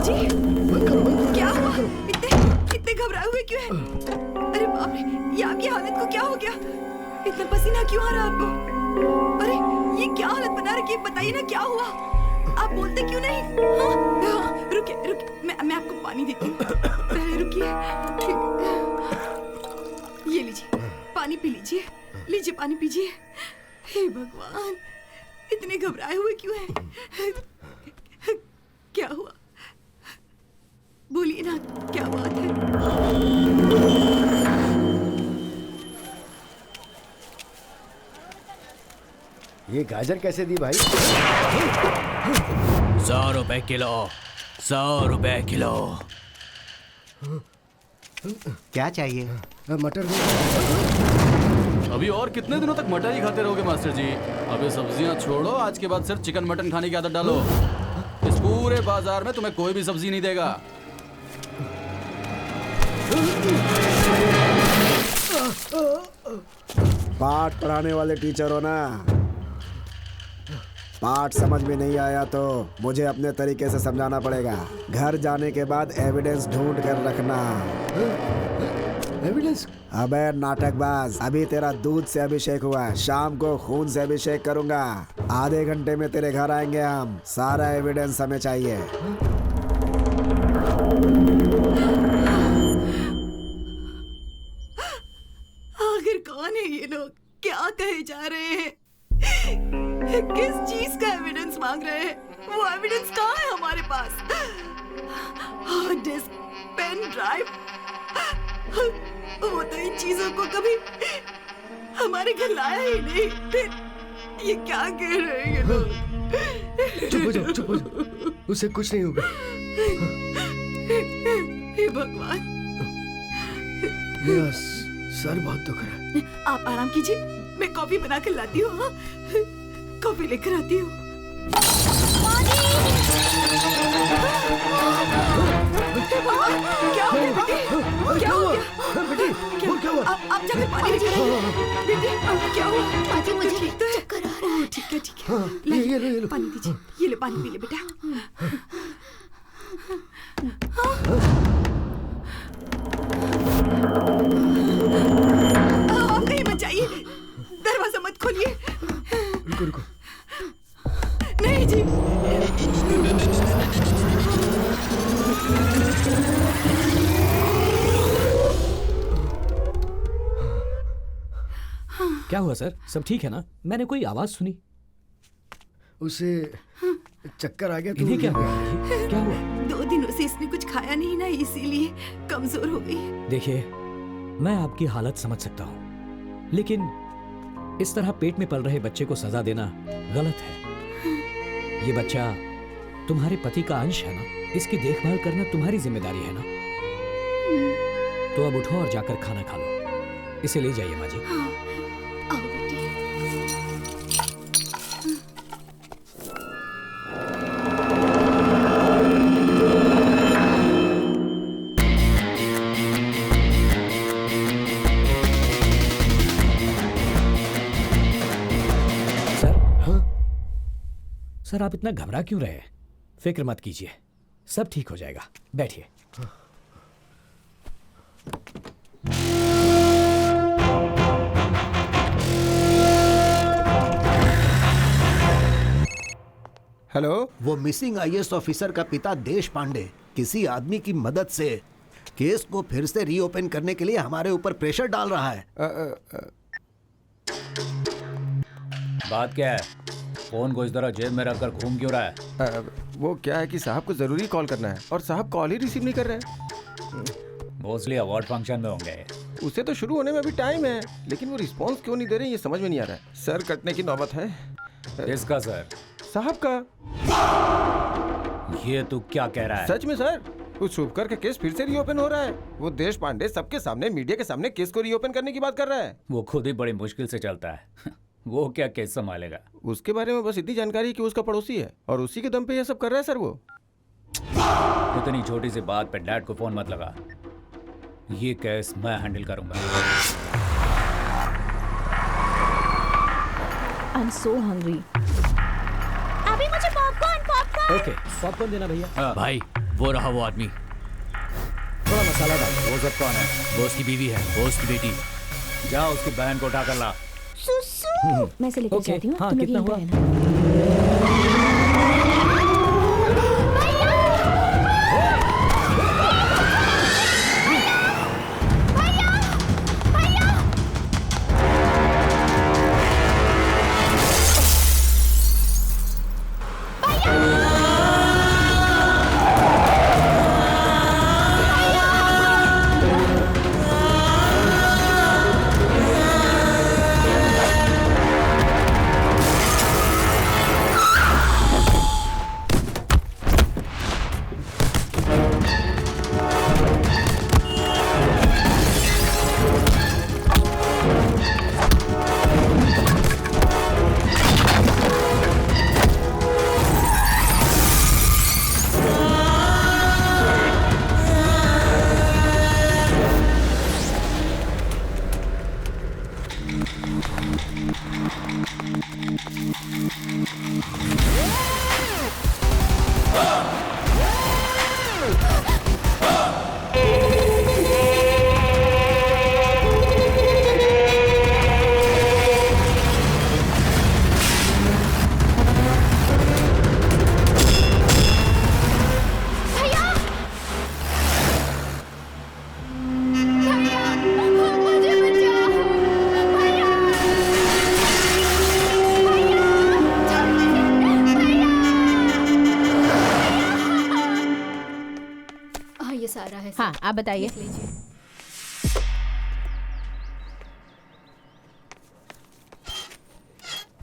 Speaker 10: जी। क्या हुआ? इतने घबराए हुए क्यों हैं? अरे बाप रे, ये आपकी हालत को क्या हो गया? इतना पसीना क्यों आ रहा है आपको? अरे ये क्या हालत बना रखी है? बताइए ना क्या हुआ? आप बोलते क्यों नहीं? हाँ, रुकिए, मैं आपको पानी देती हूँ। पहले रुकिए। ये लीजिए, पानी पी लीजिए। लीजिए, पानी पीजिए। हे भगवान, इतने घबराए हुए क्यों हैं? क्या हुआ? बोलिए ना, क्या बात है?
Speaker 8: ये गाजर कैसे दी भाई?
Speaker 3: 100 रुपए किलो। 100 रुपए किलो।
Speaker 9: क्या चाहिए?
Speaker 8: मटर।
Speaker 12: अभी और कितने दिनों तक मटर ही खाते रहोगे मास्टर जी? अबे सब्जियां छोड़ो, आज के बाद सिर्फ चिकन मटन खाने की आदत डालो। इस पूरे बाजार में तुम्हें कोई भी सब्जी नहीं देगा।
Speaker 6: पाठ पढ़ाने वाले टीचर हो ना? पाठ समझ में नहीं आया तो मुझे अपने तरीके से समझाना पड़ेगा। घर जाने के बाद एविडेंस ढूंढ कर रखना।
Speaker 8: एविडेंस?
Speaker 6: अबे नाटकबाज, अभी तेरा दूध से अभिषेक हुआ है, शाम को खून से अभिषेक करूंगा। आधे घंटे में तेरे घर आएंगे हम। सारा एविडेंस हमें चाहिए।
Speaker 10: आखिर कौन है ये लोग? क्या कहे जा रहे हैं? किस चीज का एविडेंस मांग रहे हैं? वो एविडेंस कहाँ है हमारे पास? हार्ड डिस्क, पेन ड्राइव, वो तो इन चीजों को कभी हमारे घर लाया ही नहीं। फिर ये क्या कह रहे हैं ये लोग?
Speaker 8: चुप हो जाओ, चुप हो जाओ। उससे कुछ नहीं होगा।
Speaker 10: हे भगवान,
Speaker 8: मेरा सर बहुत दुख रहा है।
Speaker 10: आप आराम कीजिए, मैं कॉफी बना कर लाती हूँ। हाँ? कॉफी लेकर आती हूँ। क्या हो गया बेटी? क्या हो गया बेटी? क्या हुआ? आप जाकर पानी लेकर आइए। बेटी, क्या हुआ?
Speaker 7: माजी, मुझे
Speaker 10: ठीक तो है?
Speaker 7: चक्कर आ रहा है।
Speaker 10: ठीक है, ठीक है।
Speaker 8: ये लो।
Speaker 10: पानी दीजिए। ये ले, पानी पी ले बेटा। आप कहीं मत जाइए। दरवाजा मत खोलिए।
Speaker 8: रुको रुको।
Speaker 10: नहीं जी।
Speaker 1: क्या हुआ सर? सब ठीक है ना? मैंने कोई आवाज सुनी।
Speaker 8: उसे चक्कर आ गया तो
Speaker 1: इन्हें क्या हुआ? क्या हुआ?
Speaker 10: 2 दिनों से इसने कुछ खाया नहीं ना, इसीलिए कमजोर हो गई।
Speaker 1: देखिए, मैं आपकी हालत समझ सकता हूँ, लेकिन इस तरह पेट में पल रहे बच्चे को सजा देना गलत है। ये बच्चा तुम्हारे पति का अंश है ना, इसकी देखभाल करना तुम्हारी जिम्मेदारी है ना। तो अब उठो और जाकर खाना खा लो। इसे ले जाइए माँ जी।
Speaker 10: आओ बेटी।
Speaker 1: सर, आप इतना घबरा क्यों रहे हैं? फिक्र मत कीजिए, सब ठीक हो जाएगा। बैठिए।
Speaker 2: हेलो।
Speaker 9: वो मिसिंग आईएएस ऑफिसर का पिता देश पांडे किसी आदमी की मदद से केस को फिर से रीओपन करने के लिए हमारे ऊपर प्रेशर डाल रहा है।
Speaker 12: बात क्या है? फोन को इस तरह जेब में रखकर घूम क्यों रहा है?
Speaker 2: वो क्या है कि साहब को जरूरी कॉल करना है और साहब कॉल ही रिसीव नहीं कर रहे हैं।
Speaker 12: मोस्टली अवार्ड फंक्शन में होंगे।
Speaker 2: उसे तो शुरू होने में अभी टाइम है, लेकिन वो रिस्पांस क्यों नहीं दे रहे ये समझ में नहीं आ रहा है। सर, कटने की नौबत है।
Speaker 12: किसका सर?
Speaker 2: साहब का।
Speaker 12: ये तू क्या कह रहा है?
Speaker 2: सच में सर, उस शुभकर का केस फिर से रीओपन हो रहा है। वो देश पांडे सबके सामने, मीडिया के सामने केस को रीओपन करने की बात कर रहा है।
Speaker 12: वो खुद ही बड़ी मुश्किल से चलता है। वो क्या केस संभालेगा?
Speaker 2: उसके बारे में बस इतनी जानकारी है कि उसका पड़ोसी है और उसी के दम पे ये सब कर रहा है सर। वो
Speaker 12: इतनी छोटी सी बात पे डैड को फोन मत लगा। ये केस मैं हैंडल करूंगा।
Speaker 5: I'm so hungry. अभी मुझे पॉपकॉर्न।
Speaker 1: ओके, पॉपकॉर्न देना भैया।
Speaker 3: भाई, वो रहा वो आदमी।
Speaker 1: थोड़ा मसाला डाल।
Speaker 12: वो सब कौन है?
Speaker 3: वो उसकी बीवी है, वो उसकी बेटी।
Speaker 12: जा उसकी बहन को उठाकर ला।
Speaker 5: सुसु। मैं से लेकर जाती हूँ।
Speaker 1: हाँ,
Speaker 5: तुम लोग
Speaker 1: कितना
Speaker 5: यहीं
Speaker 1: हुआ?
Speaker 5: पे रहना। हाँ, आप बताइए।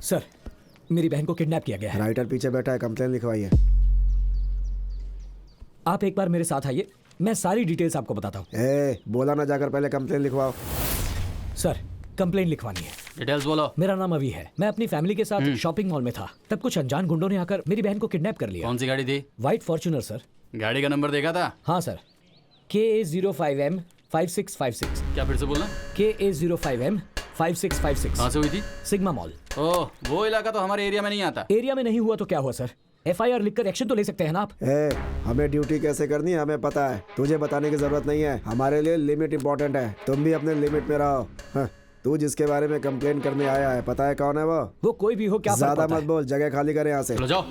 Speaker 1: सर, मेरी बहन को किडनैप किया गया है।
Speaker 6: राइटर पीछे बैठा है, कंप्लेन लिखवाइए।
Speaker 1: आप एक बार मेरे साथ आइए, मैं सारी डिटेल्स आपको बताता हूँ।
Speaker 6: बोला ना जाकर पहले कंप्लेन लिखवाओ।
Speaker 1: सर, कंप्लेन लिखवानी है।
Speaker 12: डिटेल्स बोलो।
Speaker 1: मेरा नाम अभी है। मैं अपनी फैमिली के साथ शॉपिंग मॉल में था, तब कुछ अनजान गुंडों ने आकर मेरी बहन को किडनैप कर लिया।
Speaker 12: कौन सी गाड़ी थी?
Speaker 1: White Fortuner sir.
Speaker 12: गाड़ी का नंबर देखा था?
Speaker 1: हाँ सर, KA05M 5656।
Speaker 12: क्या फिर से बोलना?
Speaker 1: KA05M 5656।
Speaker 12: कहाँ से हुई थी?
Speaker 1: Sigma mall.
Speaker 12: ओह, वो इलाका तो हमारे एरिया में नहीं आता।
Speaker 1: एरिया में नहीं हुआ तो क्या हुआ सर? FIR लिखकर एक्शन तो ले सकते हैं ना आप।
Speaker 6: हमें ड्यूटी कैसे करनी है हमें पता है, तुझे बताने की जरूरत नहीं है। हमारे लिए लिमिट इंपॉर्टेंट है, तुम भी अपने लिमिट में रहो। हाँ। तू जिसके बारे में कंप्लेन करने आया है, पता है कौन है वो
Speaker 1: कोई भी हो, क्या
Speaker 6: ज्यादा मत बोल, जगह खाली कर यहाँ से।
Speaker 12: चलो जाओ।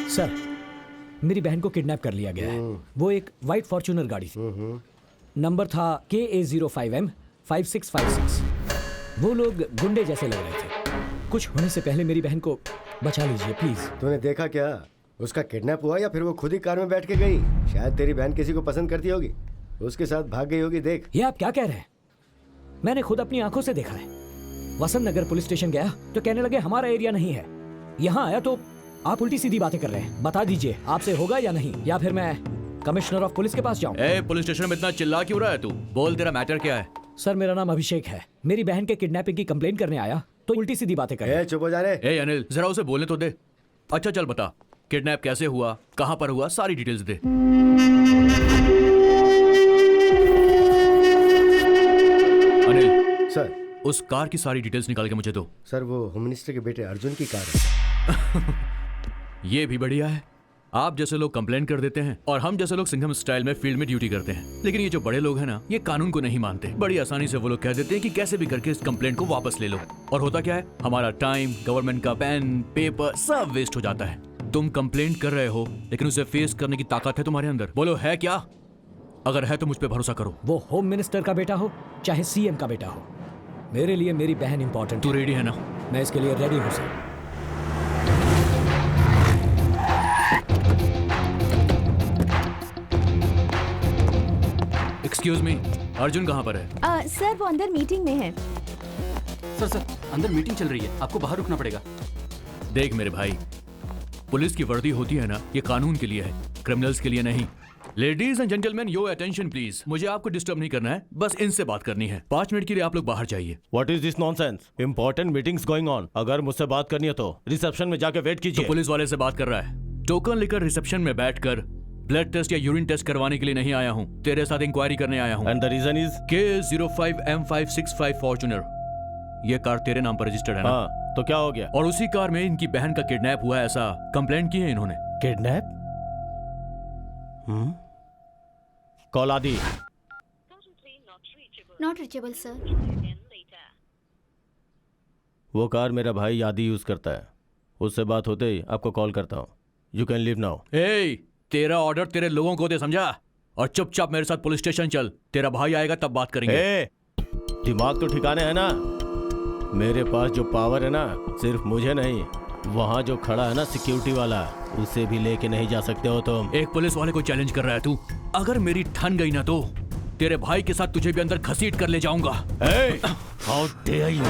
Speaker 1: सर, मेरी बहन को किडनैप कर लिया गया है। वो एक व्हाइट फॉर्च्यूनर गाड़ी थी, नंबर था KA05M5656। वो लोग गुंडे जैसे लग रहे थे। कुछ होने से पहले मेरी बहन को बचा लीजिए प्लीज।
Speaker 8: तूने देखा क्या, उसका किडनैप हुआ या फिर वो खुद ही कार में बैठ के गई? शायद तेरी बहन किसी को पसंद करती होगी, उसके साथ भाग गई होगी। देख,
Speaker 1: ये आप क्या कह रहे हैं? मैंने खुद अपनी आंखों से देखा है। वसंत नगर पुलिस स्टेशन गया तो कहने लगे हमारा एरिया नहीं है। यहाँ आया तो आप उल्टी सीधी बातें कर रहे हैं। बता दीजिए आपसे होगा या नहीं, या फिर मैं कमिश्नर ऑफ पुलिस के पास जाऊं?
Speaker 3: पुलिस स्टेशन में इतना चिल्ला क्यों रहा है तू? बोल, तेरा मैटर क्या है?
Speaker 1: सर, मेरा नाम अभिषेक है। मेरी बहन के किडनैपिंग की कंप्लेंट करने आया तो उल्टी सीधी बातें कर रहे हैं।
Speaker 8: चुप हो जा रे।
Speaker 3: अनिल, जरा उसे बोलने तो दे। अच्छा चल बता, किडनैप कैसे हुआ, कहां पर हुआ, सारी डिटेल्स दे। अनिल
Speaker 8: सर,
Speaker 3: उस कार की सारी डिटेल्स निकाल के मुझे दो।
Speaker 8: सर, वो होम मिनिस्टर के बेटे अर्जुन की कार है।
Speaker 3: ये भी बढ़िया है। आप जैसे लोग कंप्लेंट कर देते हैं और हम जैसे लोग सिंघम स्टाइल में फील्ड में ड्यूटी करते हैं। लेकिन ये जो बड़े लोग हैं ना, ये कानून को नहीं मानते। बड़ी आसानी से वो लोग कह देते हैं कि कैसे भी करके इस कंप्लेंट को वापस ले लो। और होता क्या है, हमारा टाइम, गवर्नमेंट का पेन, पेपर सब वेस्ट हो जाता है। तुम कंप्लेंट कर रहे हो, लेकिन उसे फेस करने की ताकत है तुम्हारे अंदर। बोलो, है क्या? अगर है तो मुझ पर भरोसा करो।
Speaker 1: वो होम मिनिस्टर का बेटा हो चाहे CM का बेटा हो, मेरे लिए मेरी बहन इंपॉर्टेंट।
Speaker 3: तू रेडी है ना?
Speaker 1: मैं इसके लिए रेडी हूँ सर।
Speaker 3: एक्सक्यूज मी, अर्जुन कहाँ पर है?
Speaker 5: सर, वो अंदर मीटिंग में है।
Speaker 12: सर, अंदर मीटिंग चल रही है, आपको बाहर रुकना पड़ेगा।
Speaker 3: देख मेरे भाई, पुलिस की वर्दी होती है ना, ये कानून के लिए है, क्रिमिनल्स के लिए नहीं। Ladies and gentleman, your attention please. मुझे आपको डिस्टर्ब नहीं करना है, बस इनसे बात करनी है। 5 मिनट के लिए आप लोग बाहर जाइए।
Speaker 11: What is this nonsense? Important meetings going on. अगर मुझसे बात करनी है तो रिसेप्शन में जाके वेट कीजिए।
Speaker 3: तो पुलिस वाले से बात कर रहा है। टोकन लेकर रिसेप्शन में बैठकर ब्लड टेस्ट या यूरिन टेस्ट करवाने के लिए नहीं आया हूँ, तेरे साथ इंक्वायरी करने आया हूँ।
Speaker 11: And the reason is
Speaker 3: KA05M565 Fortuner. ये कार तेरे नाम पर रजिस्टर्ड है ना?
Speaker 11: हाँ, तो क्या हो गया?
Speaker 3: और उसी कार में इनकी बहन का किडनैप हुआ है, ऐसा कंप्लेंट की है इन्होंने।
Speaker 11: किडनैप? कॉल आदि।
Speaker 7: Not reachable sir.
Speaker 11: वो कार मेरा भाई आदि यूज करता है, उससे बात होते ही आपको कॉल करता हूँ। You can leave now.
Speaker 3: तेरा ऑर्डर तेरे लोगों को दे, समझा? और चुपचाप मेरे साथ पुलिस स्टेशन चल। तेरा भाई आएगा तब बात करेंगे।
Speaker 11: दिमाग तो ठिकाने है ना? मेरे पास जो पावर है ना, सिर्फ मुझे नहीं, वहाँ जो खड़ा है ना सिक्योरिटी वाला, उसे भी लेके नहीं जा सकते हो तुम।
Speaker 3: एक पुलिस वाले को चैलेंज कर रहा है तू? अगर मेरी ठन गई ना तो तेरे भाई के साथ तुझे भी अंदर घसीट कर ले जाऊंगा।
Speaker 11: How dare you!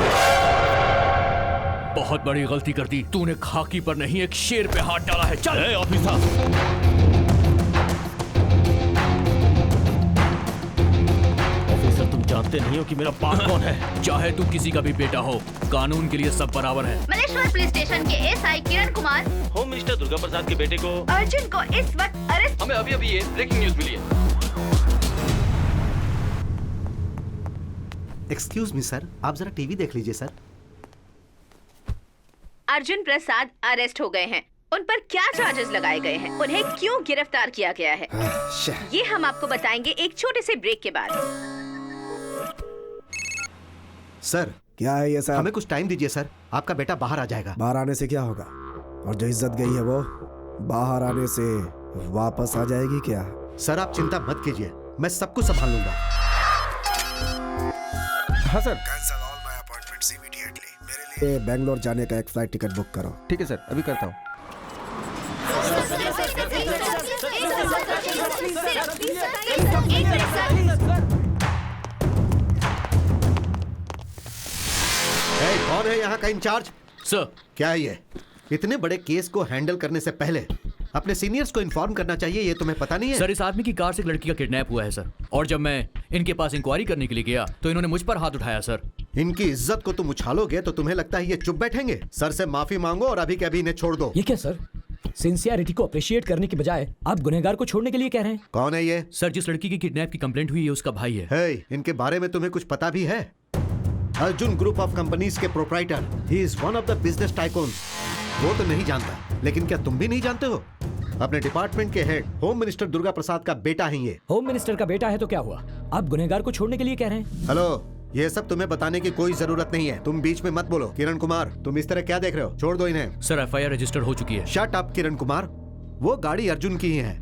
Speaker 3: बहुत बड़ी गलती कर दी तूने। खाकी पर नहीं, एक शेर पे हाथ डाला है। चल
Speaker 11: ऑफिसर। ऑफिसर, तुम जानते नहीं हो कि मेरा बाप कौन है?
Speaker 3: चाहे तू किसी का भी बेटा हो, कानून के लिए सब बराबर है।
Speaker 7: मलेश्वर पुलिस स्टेशन के SI Kiran Kumar
Speaker 11: home minister Durga प्रसाद के बेटे को
Speaker 7: अर्जुन को इस वक्त अरेस्ट।
Speaker 12: हमें अभी ये ब्रेकिंग न्यूज मिली है।
Speaker 9: एक्सक्यूज मी सर, आप जरा टीवी देख लीजिए सर।
Speaker 5: अर्जुन प्रसाद अरेस्ट हो गए हैं। उन पर क्या चार्जेस लगाए गए हैं, उन्हें क्यों गिरफ्तार किया गया है, ये हम आपको बताएंगे एक छोटे से ब्रेक के बाद।
Speaker 9: सर,
Speaker 6: क्या है ये सर?
Speaker 9: हमें कुछ टाइम दीजिए सर, आपका बेटा बाहर आ जाएगा।
Speaker 6: बाहर आने से क्या होगा? और जो इज्जत गई है वो बाहर आने से वापस आ जाएगी क्या?
Speaker 9: सर, आप चिंता मत कीजिए, मैं सब कुछ संभाल लूंगा।
Speaker 2: हाँ sir.
Speaker 4: Cancel all my appointments immediately. मेरे लिए
Speaker 6: बेंगलोर जाने का एक फ्लाइट टिकट बुक करो।
Speaker 2: ठीक है सर, अभी करता हूँ।
Speaker 9: कौन है यहाँ का इंचार्ज?
Speaker 3: सर,
Speaker 9: क्या है ये? इतने बड़े केस को हैंडल करने से पहले अपने सीनियर्स को इन्फॉर्म करना चाहिए, ये तुम्हें पता नहीं है?
Speaker 3: सर, इस आदमी की कार से एक लड़की का किडनैप हुआ है सर, और जब मैं इनके पास इंक्वायरी करने के लिए गया तो इन्होंने मुझ पर हाथ उठाया सर।
Speaker 9: इनकी इज्जत को तुम उछालोगे तो तुम्हें लगता है ये चुप बैठेंगे? सर से माफी मांगो और अभी के अभी इन्हें छोड़ दो।
Speaker 1: ये क्या सर? सिंसियरिटी को अप्रिशिएट करने के बजाय आप गुनहगार को छोड़ने के लिए कह रहे हैं।
Speaker 9: कौन है ये?
Speaker 3: सर, जिस लड़की की किडनैप की कंप्लेंट हुई है उसका भाई है।
Speaker 9: हे, इनके बारे में तुम्हें कुछ पता भी है? अर्जुन ग्रुप ऑफ कंपनीज के proprietor, he is one of the business tycoons. वो तो नहीं जानता, लेकिन क्या तुम भी नहीं जानते हो? अपने डिपार्टमेंट के हेड होम मिनिस्टर दुर्गा प्रसाद का बेटा है ये।
Speaker 1: होम मिनिस्टर का बेटा है तो क्या हुआ? आप गुनहगार को छोड़ने के लिए कह रहे हैं?
Speaker 9: हेलो, ये सब तुम्हें बताने की कोई जरूरत नहीं है। तुम बीच में मत बोलो। किरण कुमार, तुम इस तरह क्या देख रहे हो? छोड़ दो इन्हें।
Speaker 3: सर एफआईआर रजिस्टर हो चुकी है।
Speaker 9: Shut up Kiran Kumar. वो गाड़ी अर्जुन की ही है,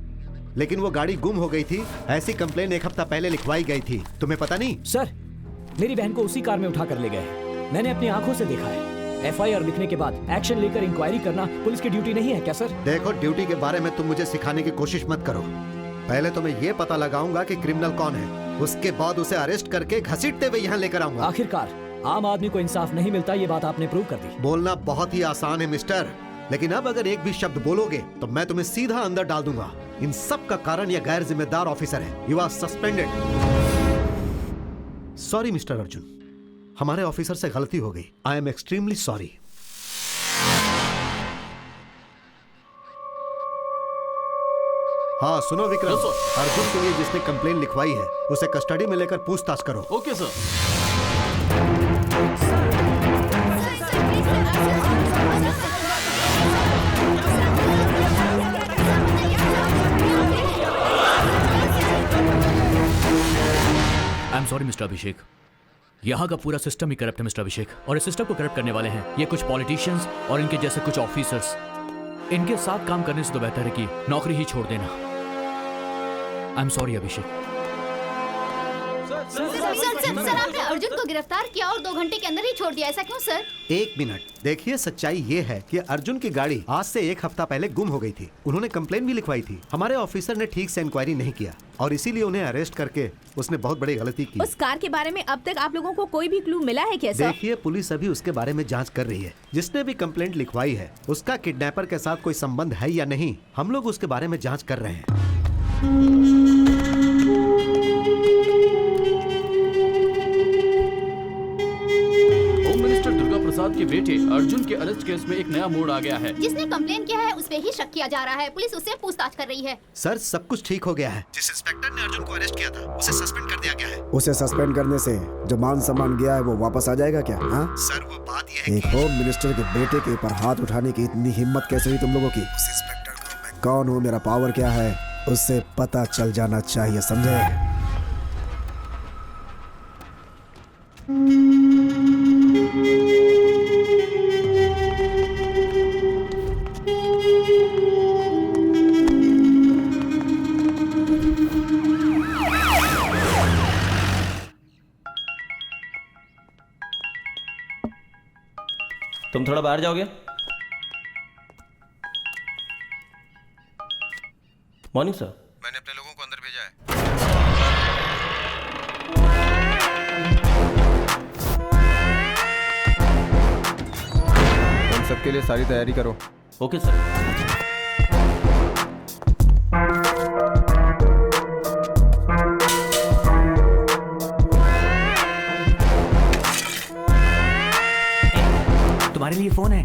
Speaker 9: लेकिन वो गाड़ी गुम हो गई थी। ऐसी कंप्लेन 1 हफ्ता पहले लिखवाई गई थी, तुम्हें पता नहीं?
Speaker 1: सर, मेरी बहन को उसी कार में उठा कर ले गए। मैंने अपनी आंखों से देखा है। एफआईआर लिखने के बाद एक्शन लेकर इंक्वायरी करना पुलिस की ड्यूटी नहीं है क्या सर?
Speaker 9: देखो, ड्यूटी के बारे में तुम मुझे सिखाने की कोशिश मत करो। पहले तो मैं ये पता लगाऊंगा कि क्रिमिनल कौन है, उसके बाद उसे अरेस्ट करके घसीटते हुए यहाँ लेकर आऊंगा।
Speaker 1: आखिरकार आम आदमी को इंसाफ नहीं मिलता, ये बात आपने प्रूव कर दी।
Speaker 9: बोलना बहुत ही आसान है मिस्टर, लेकिन अब अगर एक भी शब्द बोलोगे तो मैं तुम्हें सीधा अंदर डाल दूंगा। इन सब का कारण यह गैर जिम्मेदार ऑफिसर है। You are suspended. Sorry mister Arjun, हमारे ऑफिसर से गलती हो गई। I am extremely sorry. हाँ सुनो विक्रम, अर्जुन के लिए जिसने कंप्लेन लिखवाई है उसे कस्टडी में लेकर पूछताछ करो।
Speaker 12: Okay sir.
Speaker 3: I am sorry mister Abhishek, यहाँ का पूरा सिस्टम ही करप्ट है मिस्टर अभिषेक, और इस सिस्टम को करप्ट करने वाले हैं ये कुछ पॉलिटिशियंस और इनके जैसे कुछ ऑफिसर्स। इनके साथ काम करने से तो बेहतर है कि नौकरी ही छोड़ देना। आई एम सॉरी अभिषेक।
Speaker 7: सर आपने अर्जुन को गिरफ्तार किया और 2 घंटे के अंदर ही छोड़ दिया, ऐसा क्यों सर?
Speaker 9: 1 मिनट, देखिए सच्चाई ये है कि अर्जुन की गाड़ी आज से 1 हफ्ता पहले गुम हो गई थी। उन्होंने कंप्लेन भी लिखवाई थी। हमारे ऑफिसर ने ठीक से इंक्वायरी नहीं किया और इसीलिए उन्हें अरेस्ट करके उसने बहुत बड़ी गलती की।
Speaker 5: उस कार के बारे में अब तक आप लोगों को कोई भी क्लू मिला है क्या सर?
Speaker 9: देखिए, पुलिस अभी उसके बारे में जांच कर रही है। जिसने भी कंप्लेंट लिखवाई है उसका किडनैपर के साथ कोई संबंध है या नहीं, हम लोग उसके बारे में जांच कर रहे हैं।
Speaker 12: प्रसाद के बेटे अर्जुन के अरेस्ट केस में एक नया मोड़ आ गया है।
Speaker 7: जिसने कंप्लेन किया है उस पे ही शक किया जा रहा है। पुलिस उससे पूछताछ कर रही है।
Speaker 9: सर, सब कुछ ठीक हो गया है। जिस इंस्पेक्टर ने अर्जुन को अरेस्ट किया था उसे सस्पेंड कर दिया गया है।
Speaker 6: उसे सस्पेंड करने से जो मान सम्मान गया है वो वापस आ जाएगा क्या? हाँ
Speaker 9: सर, वो बात यह है
Speaker 6: एक होम मिनिस्टर के बेटे के ऊपर हाथ उठाने की इतनी हिम्मत कैसे हुई तुम लोगों की?
Speaker 4: उस इंस्पेक्टर को मैं
Speaker 6: कौन हूँ, मेरा पावर क्या है, उससे पता चल जाना चाहिए, समझे?
Speaker 11: तुम थोड़ा बाहर जाओगे? Morning sir.
Speaker 4: मैंने अपने लोगों को अंदर भेजा है।
Speaker 2: तुम सबके लिए सारी तैयारी करो।
Speaker 11: Okay sir.
Speaker 3: तुम्हारे लिए फोन है।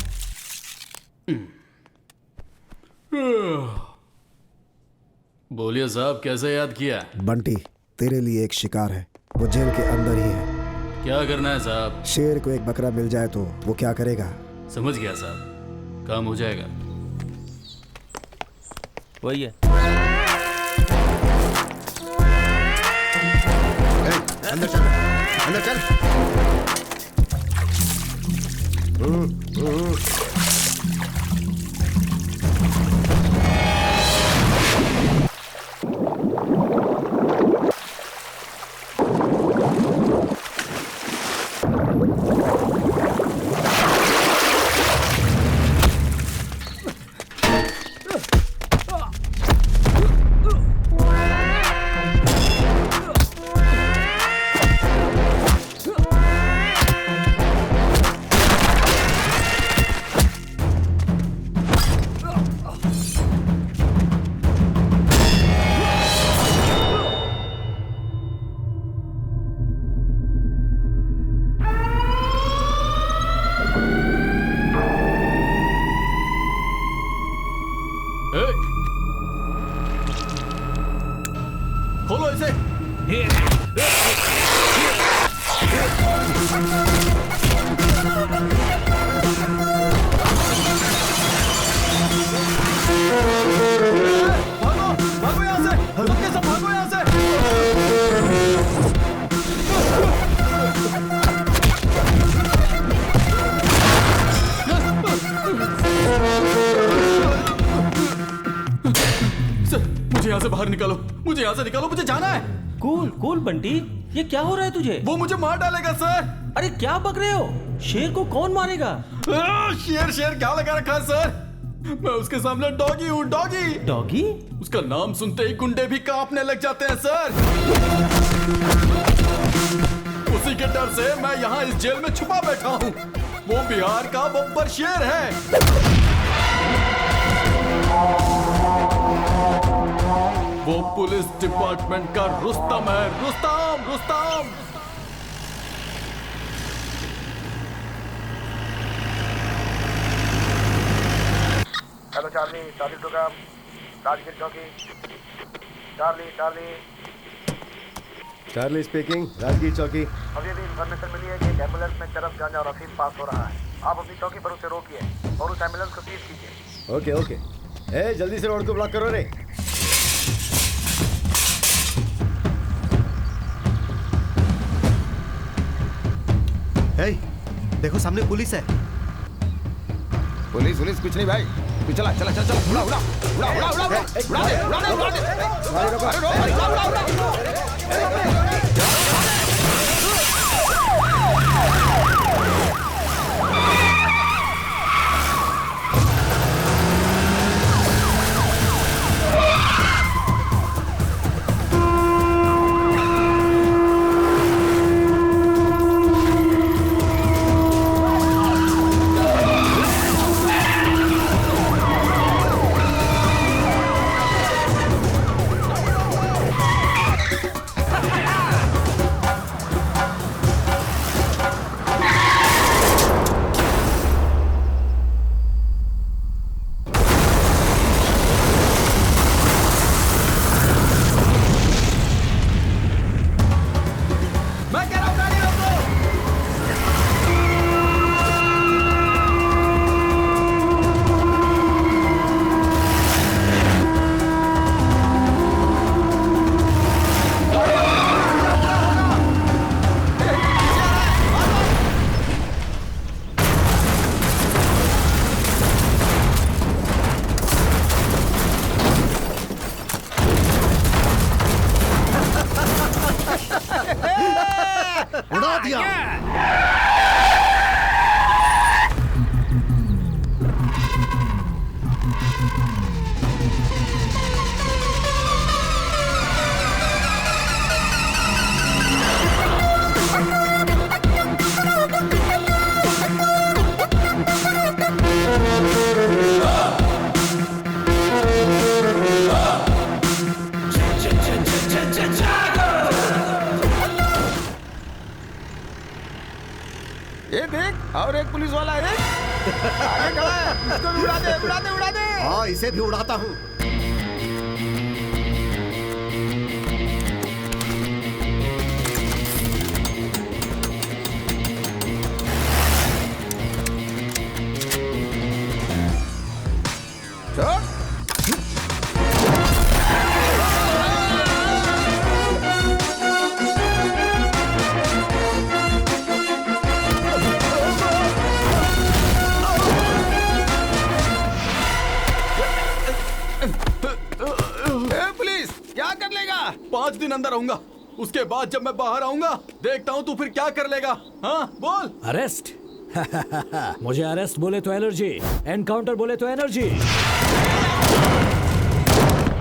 Speaker 12: बोलिए साहब, कैसे याद किया?
Speaker 6: बंटी, तेरे लिए एक शिकार है, वो जेल के अंदर ही है।
Speaker 12: क्या करना है साहब?
Speaker 6: शेर को एक बकरा मिल जाए तो वो क्या करेगा?
Speaker 12: समझ गया साहब, काम हो जाएगा।
Speaker 11: वही है।
Speaker 9: अंदर चल, अंदर चल।
Speaker 12: खोलो इसे। यहाँ से बाहर निकालो, मुझे यहाँ से निकालो, मुझे जाना है।
Speaker 13: कूल कूल बंटी, ये क्या हो रहा है तुझे?
Speaker 12: वो मुझे मार डालेगा सर।
Speaker 13: अरे क्या बक रहे हो? शेर को कौन मारेगा?
Speaker 12: शेर शेर क्या लगा रखा है सर? मैं उसके सामने डॉगी हूँ, डॉगी।
Speaker 13: डॉगी?
Speaker 12: उसका नाम सुनते ही गुंडे भी कांपने लग जाते हैं सर। उसी के डर से मैं यहाँ इस जेल में छुपा बैठा हूँ। वो बिहार का बब्बर शेर है। वो पुलिस डिपार्टमेंट का रुस्तम है, Rustam Rustam.
Speaker 4: Hello Charlie, Charlie two come, Rajgir चौकी। Charlie Charlie
Speaker 8: Charlie speaking, Rajgir चौकी।
Speaker 4: अभी भी इन्फॉर्मेशन मिली है कि एक एम्बुलेंस में चरस गांजा और अफीम पास हो रहा है। आप अपनी चौकी पर उसे रोकिए और उस एम्बुलेंस को सीज कीजिए।
Speaker 8: Okay okay. ए जल्दी से रोड को ब्लॉक करो रे।
Speaker 9: हे, देखो सामने पुलिस है।
Speaker 2: पुलिस पुलिस कुछ नहीं भाई, तू चला चला चला चला, उड़ा उड़ा उड़ा उड़ा उड़ा उड़ा उड़ा दे उड़ा दे उड़ा दे। अरे रोक उड़ा उड़ा उड़ा।
Speaker 9: उड़ा दिया।
Speaker 2: ये देख, और एक पुलिस वाला है, आगे खड़ा है, इसको भी उड़ा दे उड़ा दे उड़ा दे।
Speaker 9: हाँ, इसे भी उड़ाता हूँ।
Speaker 2: पुलिस क्या कर लेगा?
Speaker 12: 5 दिन अंदर रहूंगा, उसके बाद जब मैं बाहर आऊंगा देखता हूँ तू फिर क्या कर लेगा। हाँ बोल।
Speaker 1: अरेस्ट? मुझे अरेस्ट बोले तो एलर्जी, एनकाउंटर बोले तो एनर्जी।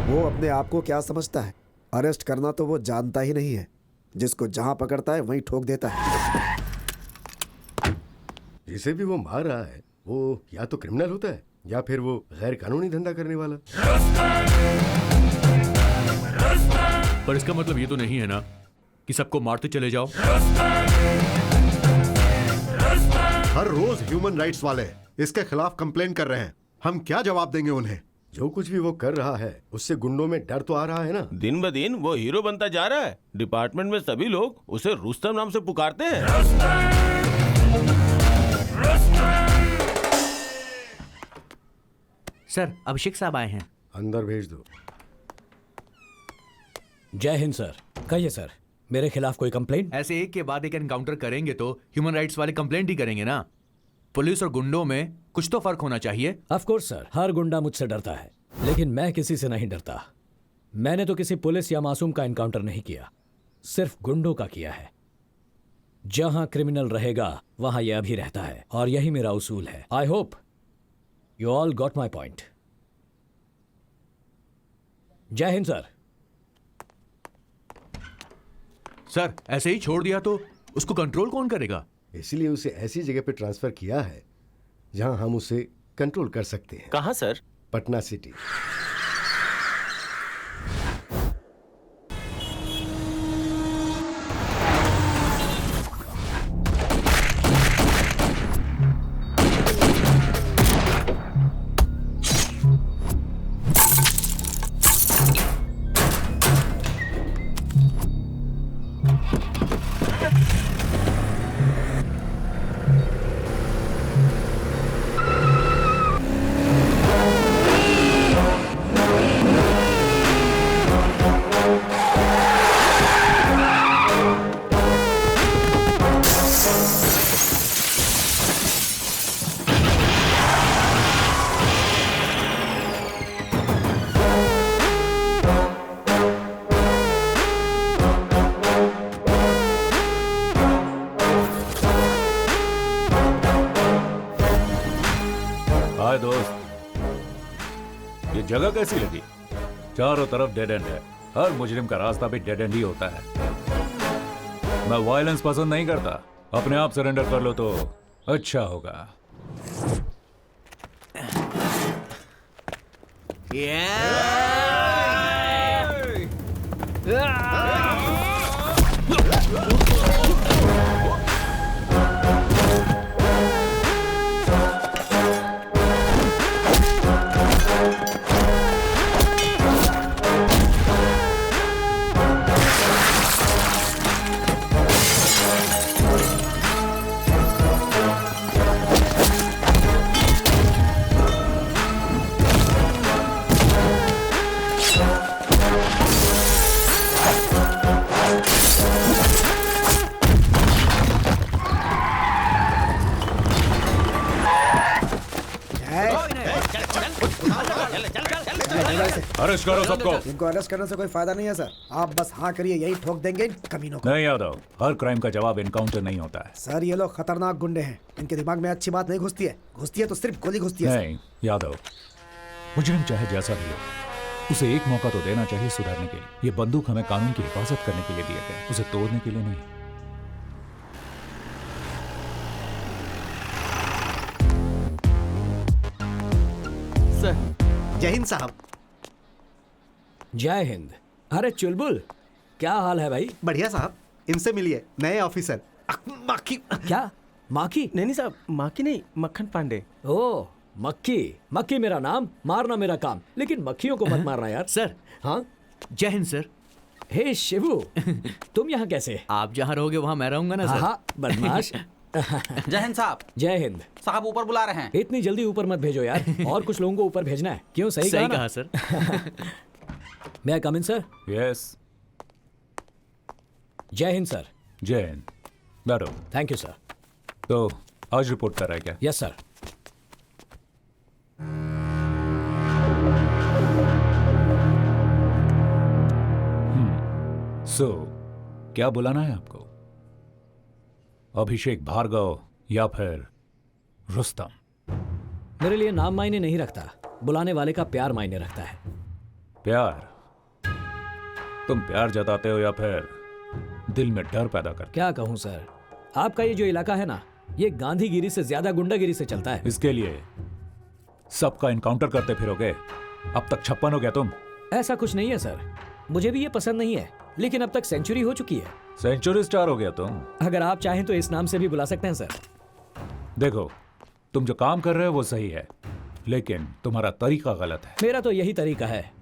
Speaker 6: वो अपने आप को क्या समझता है? अरेस्ट करना तो वो जानता ही नहीं है। जिसको जहां पकड़ता है वहीं ठोक देता है।
Speaker 8: जिसे भी वो मार रहा है वो या तो क्रिमिनल होता है या फिर वो गैर कानूनी धंधा करने वाला।
Speaker 3: पर इसका मतलब ये तो नहीं है ना कि सबको मारते चले जाओ।
Speaker 9: हर रोज ह्यूमन राइट्स वाले इसके खिलाफ कंप्लेन कर रहे हैं। हम क्या जवाब देंगे उन्हें?
Speaker 8: जो कुछ भी वो कर रहा है उससे गुंडों में डर तो आ रहा है ना।
Speaker 11: दिन ब दिन वो हीरो बनता जा रहा है। डिपार्टमेंट में सभी लोग उसे रुस्तम नाम से पुकारते हैं।
Speaker 13: सर, अभिषेक साहब आए हैं।
Speaker 8: अंदर भेज दो।
Speaker 1: जय हिंद सर। कहिए सर, मेरे खिलाफ कोई कंप्लेंट?
Speaker 3: ऐसे एक के बाद एक एनकाउंटर करेंगे तो ह्यूमन राइट्स वाले कंप्लेंट ही करेंगे ना। पुलिस और गुंडों में कुछ तो फर्क होना चाहिए।
Speaker 1: ऑफ कोर्स सर, हर गुंडा मुझसे डरता है, लेकिन मैं किसी से नहीं डरता। मैंने तो किसी पुलिस या मासूम का एनकाउंटर नहीं किया, सिर्फ गुंडों का किया है। जहां क्रिमिनल रहेगा वहां यह भी रहता है, और यही मेरा उसूल है। I hope you all got my point. जय हिंद सर।
Speaker 3: सर ऐसे ही छोड़ दिया तो उसको कंट्रोल कौन करेगा?
Speaker 8: इसलिए उसे ऐसी जगह पे ट्रांसफर किया है जहां हम उसे कंट्रोल कर सकते हैं।
Speaker 11: कहाँ सर?
Speaker 8: पटना सिटी।
Speaker 14: हाय दोस्त, ये जगह कैसी लगी? चारों तरफ डेड एंड है। हर मुजरिम का रास्ता भी डेड एंड ही होता है। मैं वायलेंस पसंद नहीं करता। अपने आप सरेंडर कर लो तो अच्छा होगा। अरेस्ट करो सबको।
Speaker 6: इनको अरेस्ट करने से कोई फायदा नहीं है सर। आप बस हाँ करिए, यही ठोक देंगे इन कमीनों को।
Speaker 14: नहीं यादव, हर क्राइम का जवाब एनकाउंटर नहीं होता है।
Speaker 6: सर ये लोग खतरनाक गुंडे हैं, इनके दिमाग में अच्छी बात नहीं घुसती है। घुसती है तो सिर्फ गोली घुसती है।
Speaker 14: नहीं यादव, मुजरिम चाहे जैसा भी हो, उसे एक मौका तो देना चाहिए सुधरने के लिए। ये बंदूक हमें कानून की हिफाजत करने के लिए दिए गए, उसे तोड़ने के लिए नहीं।
Speaker 9: सर जय हिंद साहब।
Speaker 1: जय हिंद। अरे चुलबुल, क्या हाल है भाई?
Speaker 9: बढ़िया साहब, इनसे मिलिए, नए ऑफिसर। माखी।
Speaker 1: क्या माखी?
Speaker 11: नहीं साहब, माखी नहीं, मक्खन पांडे।
Speaker 1: ओ मक्खी। मक्खी मेरा नाम, मारना मेरा काम, लेकिन मक्खियों को मत मारना यार।
Speaker 3: सर।
Speaker 1: हाँ
Speaker 3: जय हिंद सर।
Speaker 1: हे शिवू, तुम यहाँ कैसे?
Speaker 3: आप जहाँ रहोगे वहाँ मैं रहूंगा ना सर।
Speaker 1: हाँ बदमाश।
Speaker 12: जय हिंद साहब।
Speaker 1: जय हिंद
Speaker 12: साहब ऊपर बुला रहे हैं।
Speaker 1: इतनी जल्दी ऊपर मत भेजो यार, और कुछ लोगों को ऊपर भेजना है। क्यों? सही
Speaker 3: कहा sir.
Speaker 1: May I come in, sir?
Speaker 14: Yes.
Speaker 1: जय हिंद सर।
Speaker 14: जय हिंद। बैठो।
Speaker 1: Thank you sir.
Speaker 14: तो आज रिपोर्ट कर रहा है क्या?
Speaker 1: Yes sir.
Speaker 14: सो क्या बुलाना है आपको? अभिषेक भार्गव या फिर रुस्तम?
Speaker 1: मेरे लिए नाम मायने नहीं रखता, बुलाने वाले का प्यार मायने रखता है।
Speaker 14: प्यार? तुम प्यार जताते हो या फिर दिल में डर पैदा करते?
Speaker 1: क्या कहूं सर, आपका ये जो इलाका है ना, ये गांधीगिरी से ज्यादा गुंडागिरी से चलता है।
Speaker 14: इसके लिए सबका इनकाउंटर करते फिरोगे? अब तक 56 हो गया तुम।
Speaker 1: ऐसा कुछ नहीं है सर, मुझे भी ये पसंद नहीं है, लेकिन अब तक सेंचुरी हो चुकी है।
Speaker 14: सेंचुरी स्टार हो गया तुम।
Speaker 1: अगर आप चाहें तो इस नाम से भी बुला सकते हैं सर।
Speaker 14: देखो, तुम जो काम कर रहे हो वो सही है, लेकिन तुम्हारा तरीका गलत है।
Speaker 1: मेरा तो यही तरीका है।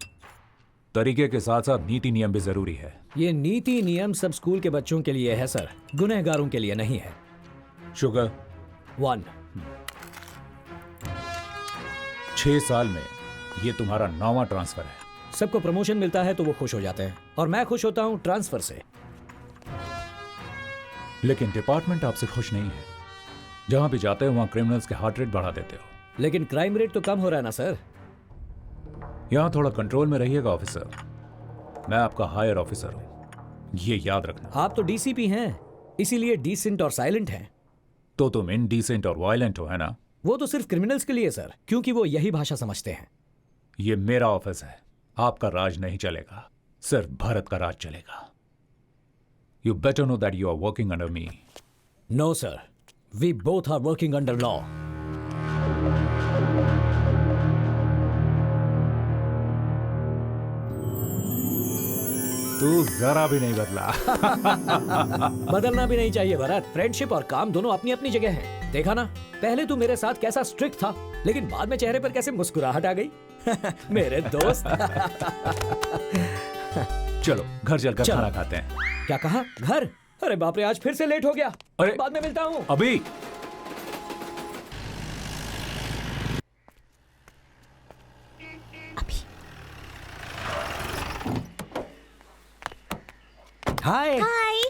Speaker 14: तरीके के साथ साथ नीति नियम भी जरूरी है।
Speaker 1: ये नीति नियम सब स्कूल के बच्चों के लिए है सर, गुनहगारों के लिए नहीं है।
Speaker 14: शुगर
Speaker 1: 1।
Speaker 14: 6 साल में ये तुम्हारा 9वां ट्रांसफर है।
Speaker 1: सबको प्रमोशन मिलता है तो वो खुश हो जाते हैं, और मैं खुश होता हूं ट्रांसफर से।
Speaker 14: लेकिन डिपार्टमेंट आपसे खुश नहीं है। जहां भी जाते हो वहां क्रिमिनल्स के हार्ट रेट बढ़ा देते हो।
Speaker 1: लेकिन क्राइम रेट तो कम हो रहा है ना सर।
Speaker 14: यहां थोड़ा कंट्रोल में रहिएगा ऑफिसर। मैं आपका हायर ऑफिसर हूं, ये याद रखना।
Speaker 1: आप तो डीसीपी हैं, इसीलिए डिसेंट और साइलेंट हैं।
Speaker 14: तो तुम इनडिसेंट और वायलेंट हो, है ना?
Speaker 1: वो तो सिर्फ क्रिमिनल्स के लिए सर, क्योंकि वो यही भाषा समझते हैं।
Speaker 14: ये मेरा ऑफिस है, आपका राज नहीं चलेगा, सिर्फ भारत का राज चलेगा। You better know that you are working under me.
Speaker 1: No sir, we both are working under law.
Speaker 14: तू जरा भी नहीं बदला।
Speaker 1: बदलना भी नहीं चाहिए भरत। फ्रेंडशिप और काम दोनों अपनी अपनी जगह हैं। देखा ना, पहले तू मेरे साथ कैसा स्ट्रिक्ट था, लेकिन बाद में चेहरे पर कैसे मुस्कुराहट आ गई। मेरे दोस्त।
Speaker 14: चलो घर चलकर खाना खाते हैं।
Speaker 1: क्या कहा? घर? अरे बाप रे, आज फिर से लेट हो गया।
Speaker 14: अरे
Speaker 1: बाद में मिलता हूँ।
Speaker 14: अभी
Speaker 1: हाय।
Speaker 5: हाय।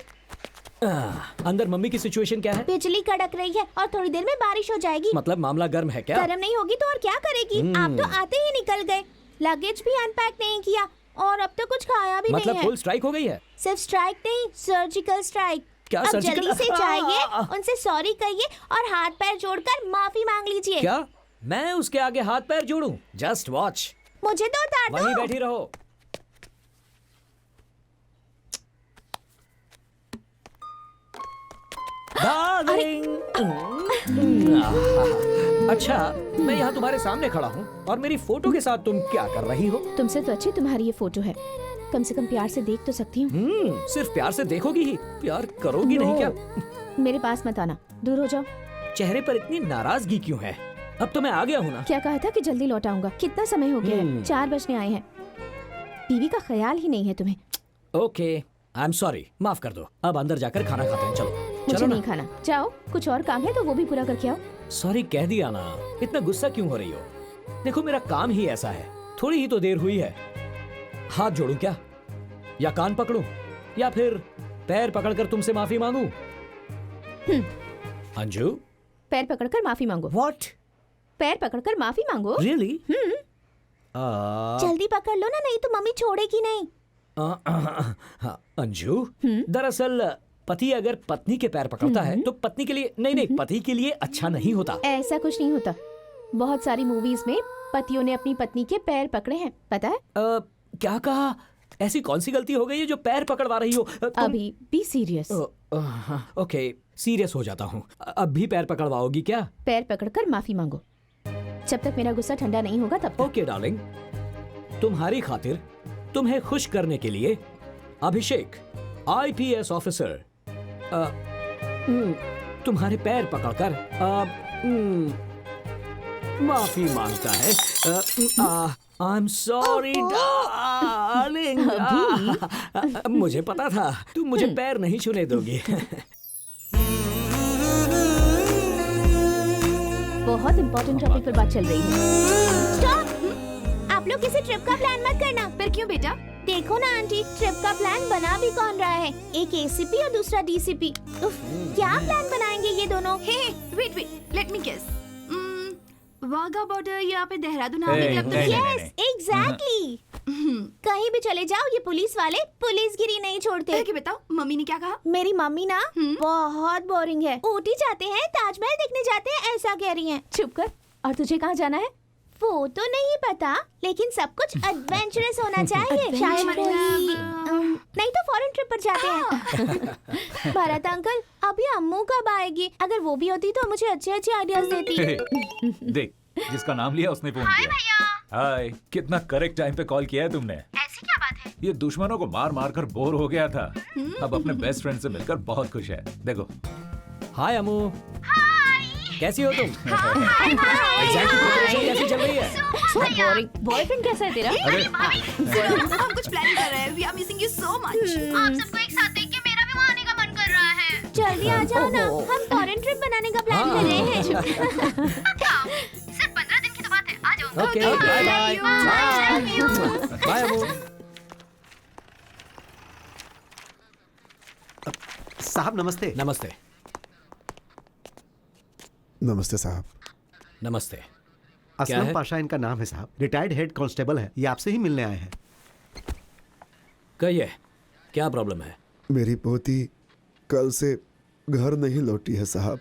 Speaker 1: अंदर मम्मी की सिचुएशन क्या है?
Speaker 5: बिजली कड़क रही है और थोड़ी देर में बारिश हो जाएगी।
Speaker 1: मतलब मामला गर्म है क्या?
Speaker 5: गर्म नहीं होगी तो और क्या करेगी? आप तो आते ही निकल गए, लगेज भी अनपैक नहीं किया और अब तो कुछ खाया भी
Speaker 1: मतलब
Speaker 5: नहीं है।
Speaker 1: फुल स्ट्राइक हो गई है?
Speaker 5: सिर्फ स्ट्राइक नहीं, सर्जिकल स्ट्राइक।
Speaker 1: क्या
Speaker 5: अब
Speaker 1: सर्जिकल?
Speaker 5: जल्दी से जाइए, उनसे सॉरी कहिए और हाथ पैर जोड़कर माफी मांग लीजिए।
Speaker 1: क्या मैं उसके आगे हाथ पैर जोड़ूं? Just watch.
Speaker 5: मुझे तो उतार दो।
Speaker 1: वहीं बैठी रहो। डार्लिंग। अच्छा, मैं यहाँ तुम्हारे सामने खड़ा हूँ और मेरी फोटो के साथ तुम क्या कर रही हो?
Speaker 5: तुमसे तो अच्छी तुम्हारी ये फोटो है, कम से कम प्यार से देख तो सकती हूँ।
Speaker 1: सिर्फ प्यार से देखोगी ही, प्यार करोगी नहीं क्या?
Speaker 5: मेरे पास मत आना, दूर हो जाओ।
Speaker 1: चेहरे पर इतनी नाराजगी क्यों है? अब तो मैं आ गया हूँ ना।
Speaker 5: क्या कहा था कि जल्दी लौट आऊंगा? कितना समय हो गया है? 4 बजने आए हैं। बीवी का ख्याल ही नहीं है तुम्हें।
Speaker 1: ओके, आई एम सॉरी, माफ कर दो। अब अंदर जाकर खाना खाते हैं। चलो।
Speaker 5: मुझे नहीं खाना, जाओ। कुछ और काम है तो वो भी पूरा करके आओ।
Speaker 1: सॉरी कह दिया ना, इतना गुस्सा क्यों हो रही हो? देखो मेरा काम ही ऐसा है, थोड़ी ही तो देर हुई है। हाथ जोड़ूं क्या, या कान पकड़ूं, या फिर पैर पकड़कर तुमसे माफी मांगूं? अंजू,
Speaker 5: पैर पकड़कर माफी मांगो।
Speaker 1: व्हाट?
Speaker 5: पैर पकड़कर माफी मांगो?
Speaker 1: रियली?
Speaker 5: जल्दी पकड़ लो ना, नहीं तो मम्मी छोड़ेगी नहीं।
Speaker 1: अंजू, दरअसल पति अगर पत्नी के पैर पकड़ता है तो पत्नी के लिए नहीं, पति के लिए अच्छा नहीं होता।
Speaker 5: ऐसा कुछ नहीं होता। बहुत सारी मूवीज में पतियों ने अपनी पत्नी के पैर पकड़े हैं, पता है?
Speaker 1: क्या कहा? ऐसी कौन सी गलती हो गई है जो पैर पकड़वा रही हो?
Speaker 5: अभी बी सीरियस।
Speaker 1: ओके, सीरियस हो जाता हूँ। अब भी पैर पकड़वाओगी क्या?
Speaker 5: पैर पकड़कर माफी मांगो, जब तक मेरा गुस्सा ठंडा नहीं होगा तब तक।
Speaker 1: ओके डार्लिंग, तुम्हारी खातिर, तुम्हें खुश करने के लिए अभिषेक IPS ऑफिसर तुम्हारे पैर पकड़कर माफी मांगता है। आई एम सॉरी डार्लिंग। मुझे पता था तुम मुझे पैर नहीं छूने दोगी।
Speaker 5: बहुत इम्पोर्टेंट टॉपिक पर बात चल रही है। स्टॉप! आप लोग किसी ट्रिप का प्लान मत करना। फिर क्यों बेटा? देखो ना आंटी, ट्रिप का प्लान बना भी कौन रहा है? एक ACP और दूसरा DCP। क्या प्लान बनाएंगे ये दोनों?
Speaker 10: Wait, let me guess. Wagah border यहाँ पे देहरादून
Speaker 14: आने के लिए।
Speaker 5: Yes, exactly. कहीं भी चले जाओ, ये पुलिस वाले पुलिसगिरी नहीं छोड़ते।
Speaker 10: क्या बताओ, मम्मी ने क्या कहा?
Speaker 5: मेरी मम्मी ना बहुत बोरिंग है। ऊटी जाते हैं, ताजमहल देखने जाते हैं, ऐसा कह रही हैं। चुप कर। और तुझे कहाँ जाना है? वो तो नहीं पता, लेकिन सब कुछ एडवेंचरस होना चाहिए। शायद नहीं तो फॉरेन ट्रिप पर जाते हैं। भरत अंकल, अभी अम्मू कब आएगी? अगर वो भी होती तो मुझे अच्छे अच्छे आइडियाज देती।
Speaker 14: देख, जिसका नाम लिया उसने फोन किया। हाय, कितना करेक्ट टाइम पे कॉल किया है तुमने।
Speaker 10: ऐसी क्या बात है?
Speaker 14: ये दुश्मनों को मार मार कर बोर हो गया था, अब अपने बेस्ट फ्रेंड से मिलकर बहुत खुश है। देखो।
Speaker 1: हाय अम्मू। कैसी हो तुम? एग्जाम की प्रिपरेशन कैसी चल रही है?
Speaker 5: बोरिंग। बॉयफ्रेंड कैसा है तेरा?
Speaker 10: हम कुछ प्लान कर रहे हैं। We are missing you so much. आप सबको एक साथ देख के मेरा भी वहाँ आने का मन कर रहा है।
Speaker 5: जल्दी आ जाओ ना, हम फॉरेन ट्रिप बनाने का प्लान कर रहे हैं।
Speaker 10: सिर्फ 15 दिन की तो बात है, आ जाओ।
Speaker 1: Okay, bye bye. Bye Ammu.
Speaker 9: साहब नमस्ते।
Speaker 1: नमस्ते।
Speaker 6: नमस्ते साहब।
Speaker 1: नमस्ते।
Speaker 9: असलम पाशा इनका नाम है साहब, रिटायर्ड हेड कांस्टेबल है, ये आपसे ही मिलने आए हैं।
Speaker 1: कहिए, क्या प्रॉब्लम है?
Speaker 6: मेरी पोती कल से घर नहीं लौटी है साहब।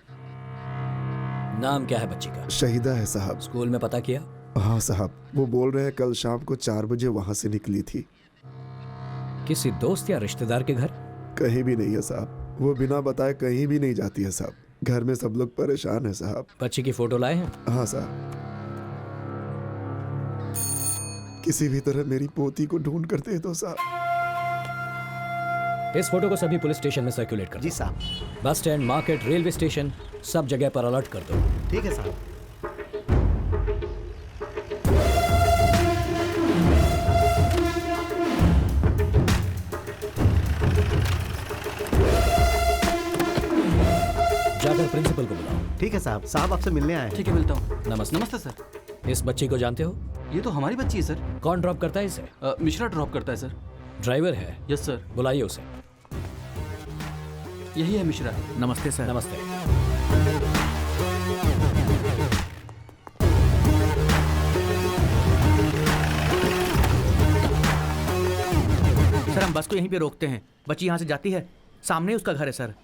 Speaker 1: नाम क्या है बच्ची का?
Speaker 6: शहीदा है साहब।
Speaker 1: स्कूल में पता किया?
Speaker 6: हाँ साहब, वो बोल रहे हैं कल शाम को 4 बजे वहां से निकली थी।
Speaker 1: किसी दोस्त या रिश्तेदार के घर?
Speaker 6: कहीं भी नहीं है साहब, वो बिना बताए कहीं भी नहीं जाती है साहब। घर में सब लोग परेशान है साहब।
Speaker 1: बच्ची की फोटो लाए हैं?
Speaker 6: हाँ साहब। किसी भी तरह मेरी पोती को ढूंढ कर दे दो साहब।
Speaker 1: इस फोटो को सभी पुलिस स्टेशन में सर्कुलेट कर दो।
Speaker 9: जी साहब।
Speaker 1: Bus stand, market, railway station, सब जगह पर अलर्ट कर दो।
Speaker 9: ठीक है साहब।
Speaker 1: जाकर प्रिंसिपल को बुलाओ।
Speaker 9: ठीक है साहब। साहब आपसे मिलने आए हैं।
Speaker 12: ठीक है, मिलता हूँ।
Speaker 1: नमस्ते।
Speaker 12: नमस्ते सर।
Speaker 1: इस बच्ची को जानते हो?
Speaker 12: ये तो हमारी बच्ची है सर।
Speaker 1: कौन ड्रॉप करता है इसे?
Speaker 12: मिश्रा ड्रॉप करता है सर।
Speaker 1: ड्राइवर है?
Speaker 12: Yes sir.
Speaker 1: बुलाइए उसे।
Speaker 12: यही है मिश्रा।
Speaker 3: नमस्ते सर।
Speaker 1: नमस्ते।
Speaker 13: सर हम बस को यहीं पे रोकते हैं। बच्ची यहाँ से जाती है, सामने उसका घर है सर।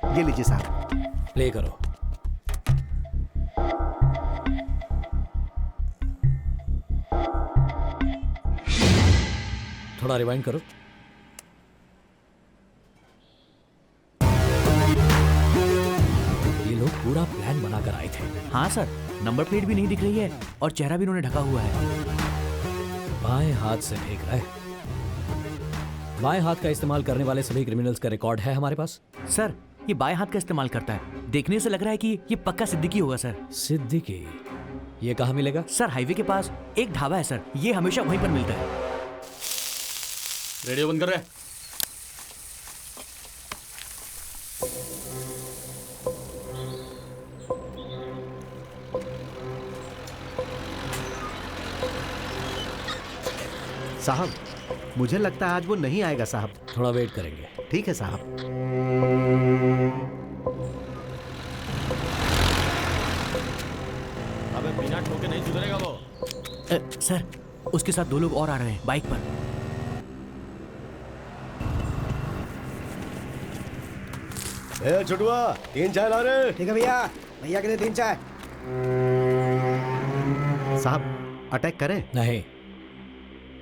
Speaker 9: ये लीजिए साहब।
Speaker 1: प्ले करो। थोड़ा रिवाइंड करो। ये लोग पूरा प्लान बनाकर आए थे।
Speaker 13: हाँ सर, नंबर प्लेट भी नहीं दिख रही है और चेहरा भी इन्होंने ढका हुआ है।
Speaker 1: बाएं हाथ से फेंक रहा है। बाएं हाथ का इस्तेमाल करने वाले सभी क्रिमिनल्स का रिकॉर्ड है हमारे पास।
Speaker 13: सर ये बाएं हाथ का इस्तेमाल करता है। देखने से लग रहा है कि ये पक्का सिद्दीकी होगा सर।
Speaker 1: सिद्दीकी? ये कहाँ मिलेगा?
Speaker 13: सर हाईवे के पास एक ढाबा है सर, ये हमेशा वहीं पर मिलता है।
Speaker 12: रेडियो बंद कर रहे।
Speaker 9: साहब मुझे लगता है आज वो नहीं आएगा साहब।
Speaker 1: थोड़ा वेट करेंगे।
Speaker 9: ठीक है साहब।
Speaker 11: अबे बिना ठोके नहीं सुधरेगा वो।
Speaker 13: सर उसके साथ 2 लोग और आ रहे हैं बाइक पर।
Speaker 8: ए छुटुआ 3 चाय ला रहे।
Speaker 6: ठीक है भैया, भैया के लिए 3 चाय।
Speaker 9: साहब अटैक करें?
Speaker 1: नहीं,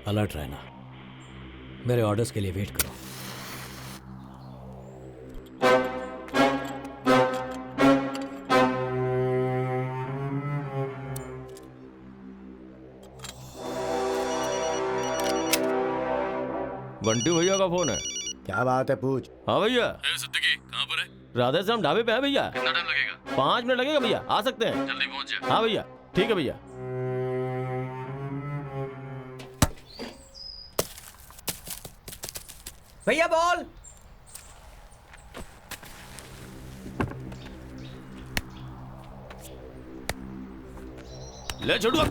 Speaker 1: अलर्ट रहना। मेरे ऑर्डर्स के लिए वेट करो।
Speaker 11: बंटी भैया का फोन है।
Speaker 8: क्या बात है, पूछ।
Speaker 11: हाँ भैया।
Speaker 12: सिद्दीकी कहाँ पर है?
Speaker 11: राधे श्याम ढाबे पे है भैया।
Speaker 12: कितना टाइम लगेगा?
Speaker 11: 5 मिनट लगेगा भैया, आ सकते हैं।
Speaker 12: जल्दी पहुंच जा।
Speaker 11: हाँ भैया, ठीक है भैया।
Speaker 13: भैया बॉल।
Speaker 11: ले छोड़ू।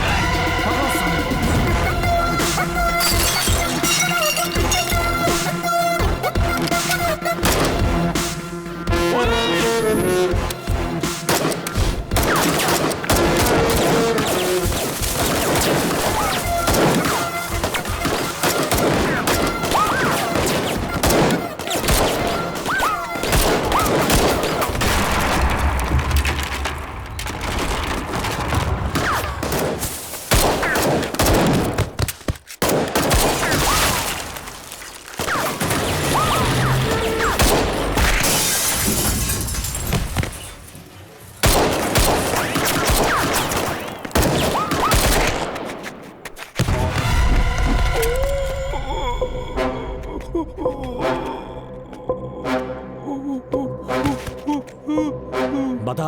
Speaker 1: बता,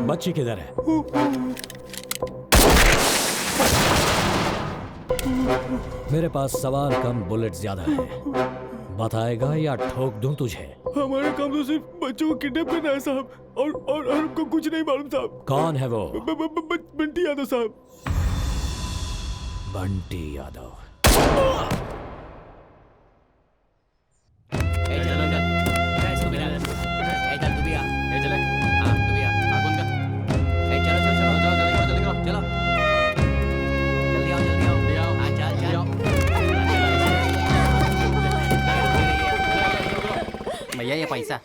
Speaker 1: बच्ची किधर है? मेरे पास सवाल कम, बुलेट ज्यादा है। बताएगा या ठोक दूं तुझे?
Speaker 11: हमारा काम तो सिर्फ बच्चों को किडनैप करना है साहब, और हमको कुछ नहीं मालूम साहब।
Speaker 1: कौन है वो?
Speaker 11: बंटी यादव साहब।
Speaker 1: बंटी यादव।
Speaker 15: भैया ये पैसा।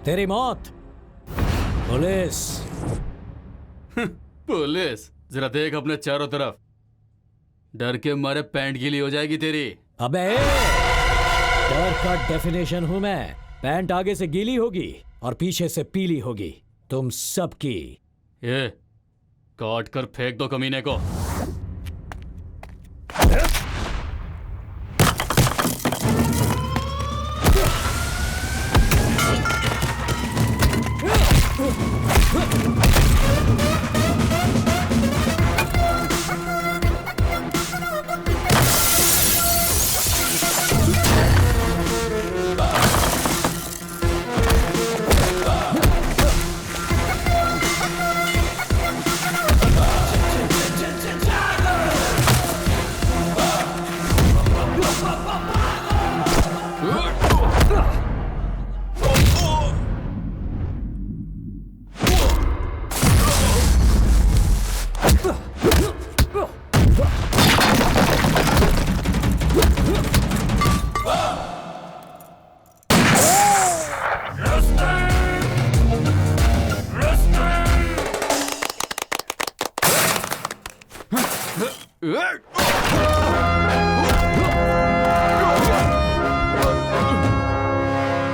Speaker 1: तेरी मौत। पुलिस।
Speaker 12: पुलिस? जरा देख अपने चारों तरफ, डर के मारे पैंट गीली हो जाएगी तेरी।
Speaker 1: अबे डर का डेफिनेशन हूं मैं। पैंट आगे से गीली होगी और पीछे से पीली होगी, तुम सबकी।
Speaker 12: ये काट कर फेंक दो कमीने को।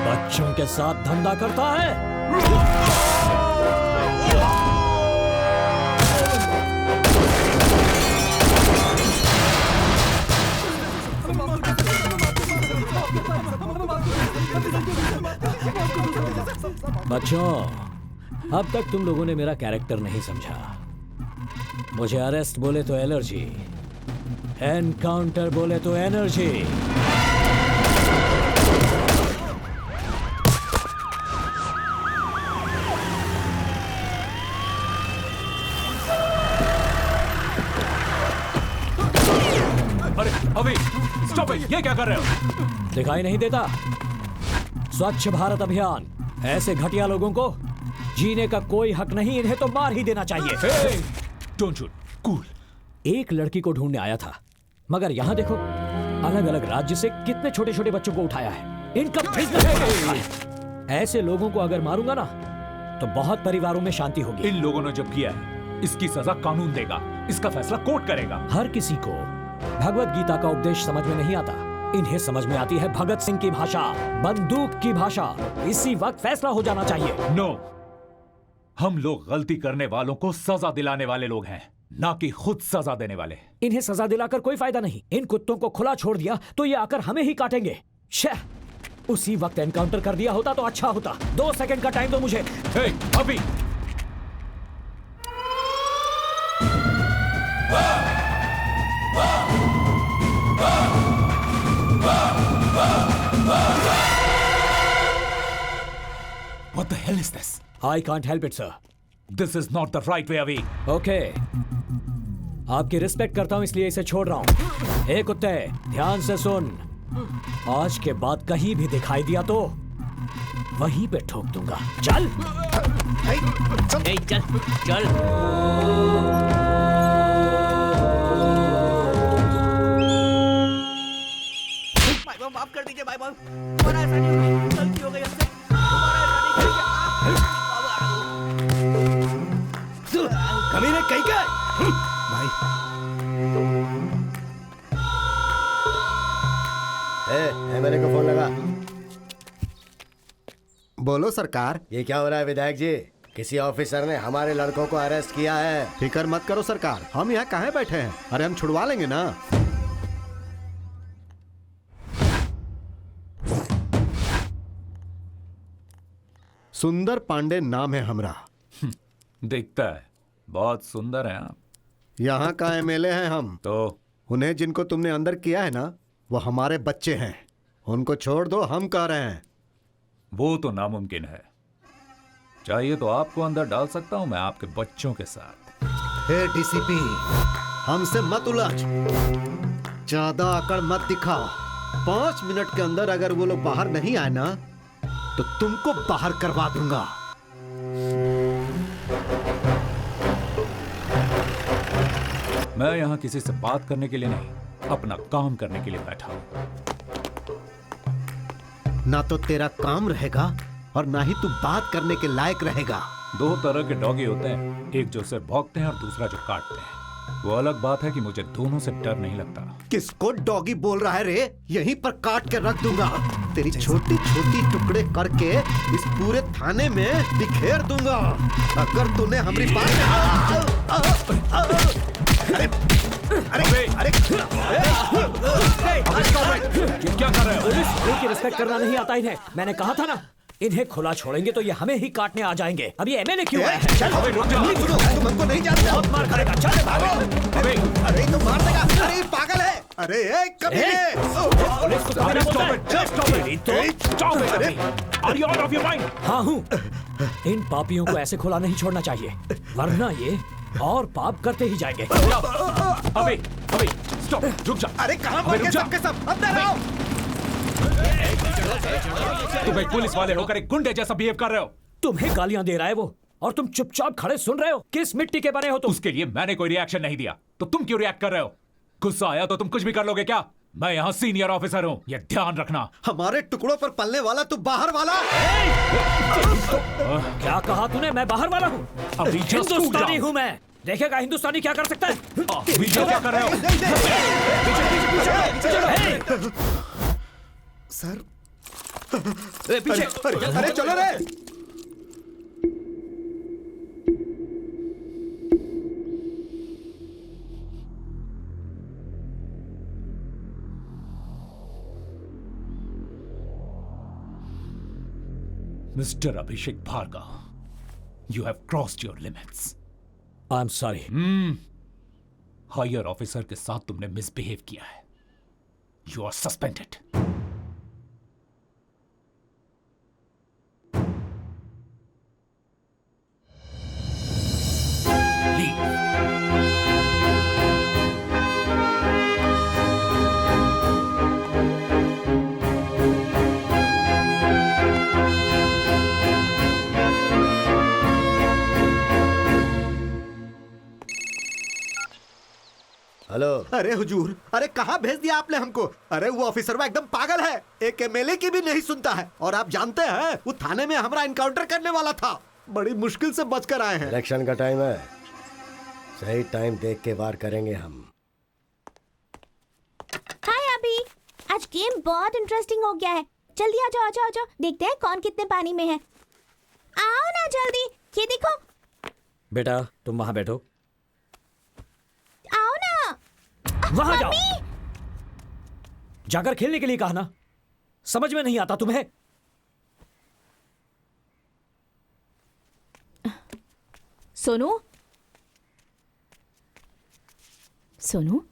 Speaker 1: बच्चों के साथ धंधा करता है। बच्चों, अब तक तुम लोगों ने मेरा कैरेक्टर नहीं समझा। मुझे अरेस्ट बोले तो एलर्जी, एनकाउंटर बोले तो एनर्जी।
Speaker 14: अरे अभी स्टॉप इट, ये क्या कर रहे हो?
Speaker 1: दिखाई नहीं देता? स्वच्छ भारत अभियान। ऐसे घटिया लोगों को जीने का कोई हक नहीं, इन्हें तो मार ही देना चाहिए।
Speaker 14: Don't shoot, cool.
Speaker 1: एक लड़की को ढूंढने आया था, मगर यहाँ देखो, अलग अलग राज्य से कितने छोटे छोटे बच्चों को उठाया है। इनका बिजनेस। ऐसे लोगों को अगर मारूंगा ना तो बहुत परिवारों में शांति होगी।
Speaker 14: इन लोगों ने जब किया है, इसकी सजा कानून देगा, इसका फैसला कोर्ट करेगा।
Speaker 1: हर किसी को भगवत गीता का उपदेश समझ में नहीं आता, इन्हें समझ में आती है भगत सिंह की भाषा, बंदूक की भाषा। इसी वक्त फैसला हो जाना चाहिए।
Speaker 14: नो, हम लोग गलती करने वालों को सजा दिलाने वाले लोग हैं, ना कि खुद सजा देने वाले।
Speaker 1: इन्हें सजा दिलाकर कोई फायदा नहीं। इन कुत्तों को खुला छोड़ दिया तो ये आकर हमें ही काटेंगे। उसी वक्त एनकाउंटर कर दिया होता तो अच्छा होता। 2 सेकंड का टाइम दो मुझे।
Speaker 14: अभी What the hell is this?
Speaker 1: I can't help it, sir.
Speaker 14: This is not the right way, Avi.
Speaker 1: Okay. आपकी रिस्पेक्ट करता हूं इसलिए इसे छोड़ रहा हूं। ए कुत्ते, ध्यान से सुन। आज के बाद कहीं भी दिखाई दिया तो वहीं पे ठोक दूंगा। चल।
Speaker 13: चल चल।
Speaker 15: माफ कर दीजिए भाई बाबू, हमारा ऐसा नहीं होगा, गलती हो गई हमसे,
Speaker 8: कमीने कहीं का
Speaker 6: भाई
Speaker 8: एमएलए को फोन लगा।
Speaker 9: बोलो सरकार।
Speaker 8: ये क्या हो रहा है विधायक जी? किसी ऑफिसर ने हमारे लड़कों को अरेस्ट किया है।
Speaker 9: फिक्र मत करो सरकार, हम यहाँ काहे बैठे हैं? अरे हम छुड़वा लेंगे ना। सुंदर पांडे नाम है हमरा।
Speaker 14: दिखता है बहुत सुंदर है आप।
Speaker 9: यहाँ का एमएलए हैं हम।
Speaker 14: तो
Speaker 9: उन्हें जिनको तुमने अंदर किया है ना, वो हमारे बच्चे हैं। उनको छोड़ दो, हम कह रहे हैं।
Speaker 14: वो तो नामुमकिन है। चाहिए तो आपको अंदर डाल सकता हूं मैं आपके बच्चों के साथ।
Speaker 9: हे डीसीपी, हमसे मत उलझ, ज्यादा अकड़ मत दिखाओ। 5 मिनट के अंदर अगर वो लोग बाहर नहीं आए ना, तो तुमको बाहर करवा दूंगा।
Speaker 14: मैं यहां किसी से बात करने के लिए नहीं, अपना काम करने के लिए बैठा हूं।
Speaker 9: ना तो तेरा काम रहेगा और ना ही तू बात करने के लायक रहेगा।
Speaker 14: 2 तरह के डॉगी होते हैं, एक जो सिर्फ भौंकते हैं और दूसरा जो काटते हैं। वो अलग बात है कि मुझे दोनों से डर नहीं लगता।
Speaker 9: किसको डॉगी बोल रहा है रे? यहीं पर काट के रख दूंगा। तेरी छोटी छोटी टुकड़े करके इस पूरे थाने में बिखेर दूंगा अगर तूने हमारी बात। अरे
Speaker 1: क्या कर रहे हो? पुलिस की रिस्पेक्ट करना नहीं आता इन्हें। मैंने कहा था ना, इन्हें खुला छोड़ेंगे तो ये हमें ही काटने आ जाएंगे। अब ये एमएलए क्यों आया है? चल रुक जा।
Speaker 9: तुम हमको नहीं जानते।
Speaker 1: बहुत मार खाएगा। चल भागो।
Speaker 9: अरे तो मार देगा। अरे पागल है। अरे कमीने।
Speaker 1: पुलिस को कमीना बोलता है। हाँ हूँ। इन पापियों को ऐसे खुला नहीं छोड़ना चाहिए, वरना ये और पाप करते ही जाएंगे।
Speaker 14: अबे स्टॉप, रुक जा।
Speaker 9: अरे कहाँ पर सबके सब? अंदर आओ।
Speaker 14: तुम एक पुलिस वाले होकर एक गुंडे जैसा बिहेव कर रहे हो।
Speaker 1: तुम्हें गालियां दे रहा है वो, और तुम चुपचाप खड़े सुन रहे हो। किस मिट्टी के बने हो तुम?
Speaker 14: उसके लिए मैंने कोई रिएक्शन नहीं दिया, तो तुम क्यों रिएक्ट कर रहे हो? गुस्सा आया तो तुम कुछ भी कर लोगे क्या? मैं यहाँ सीनियर ऑफिसर हूँ, ये ध्यान रखना।
Speaker 9: हमारे टुकड़ों पर पलने वाला तू बाहर वाला।
Speaker 1: क्या कहा तूने? मैं बाहर वाला हूँ? हिंदुस्तानी हूँ मैं। देखेगा हिंदुस्तानी क्या कर सकता है।
Speaker 14: क्या कर रहे हो?
Speaker 9: सर
Speaker 1: पीछे।
Speaker 9: अरे चलो रे।
Speaker 14: Mister Abhishek Bhargava, you have crossed your limits.
Speaker 1: I'm sorry.
Speaker 14: Higher officer के साथ तुमने मिसबिहेव किया है। You are suspended.
Speaker 8: हेलो।
Speaker 9: अरे हुजूर, अरे कहाँ भेज दिया आपने हमको? अरे वो ऑफिसर वो एकदम पागल है, एक एमएलए की भी नहीं सुनता है। और आप जानते हैं वो थाने में हमारा इनकाउंटर करने वाला था। बड़ी मुश्किल से बचकर आए हैं।
Speaker 8: इलेक्शन का टाइम है, सही टाइम देख के वार करेंगे हम।
Speaker 5: हाय अभी, आज गेम बहुत इंटरेस्टिंग हो गया है। जल्दी आ जाओ, आ जाओ, आ जाओ। देखते हैं कौन कितने पानी में है। आओ ना जल्दी, ये देखो।
Speaker 1: बेटा तुम वहां बैठो।
Speaker 5: आओ ना।
Speaker 1: वहां जाओ। जाकर खेलने के लिए कहा ना, समझ में नहीं आता तुम्हें?
Speaker 5: सोनू, सोनू।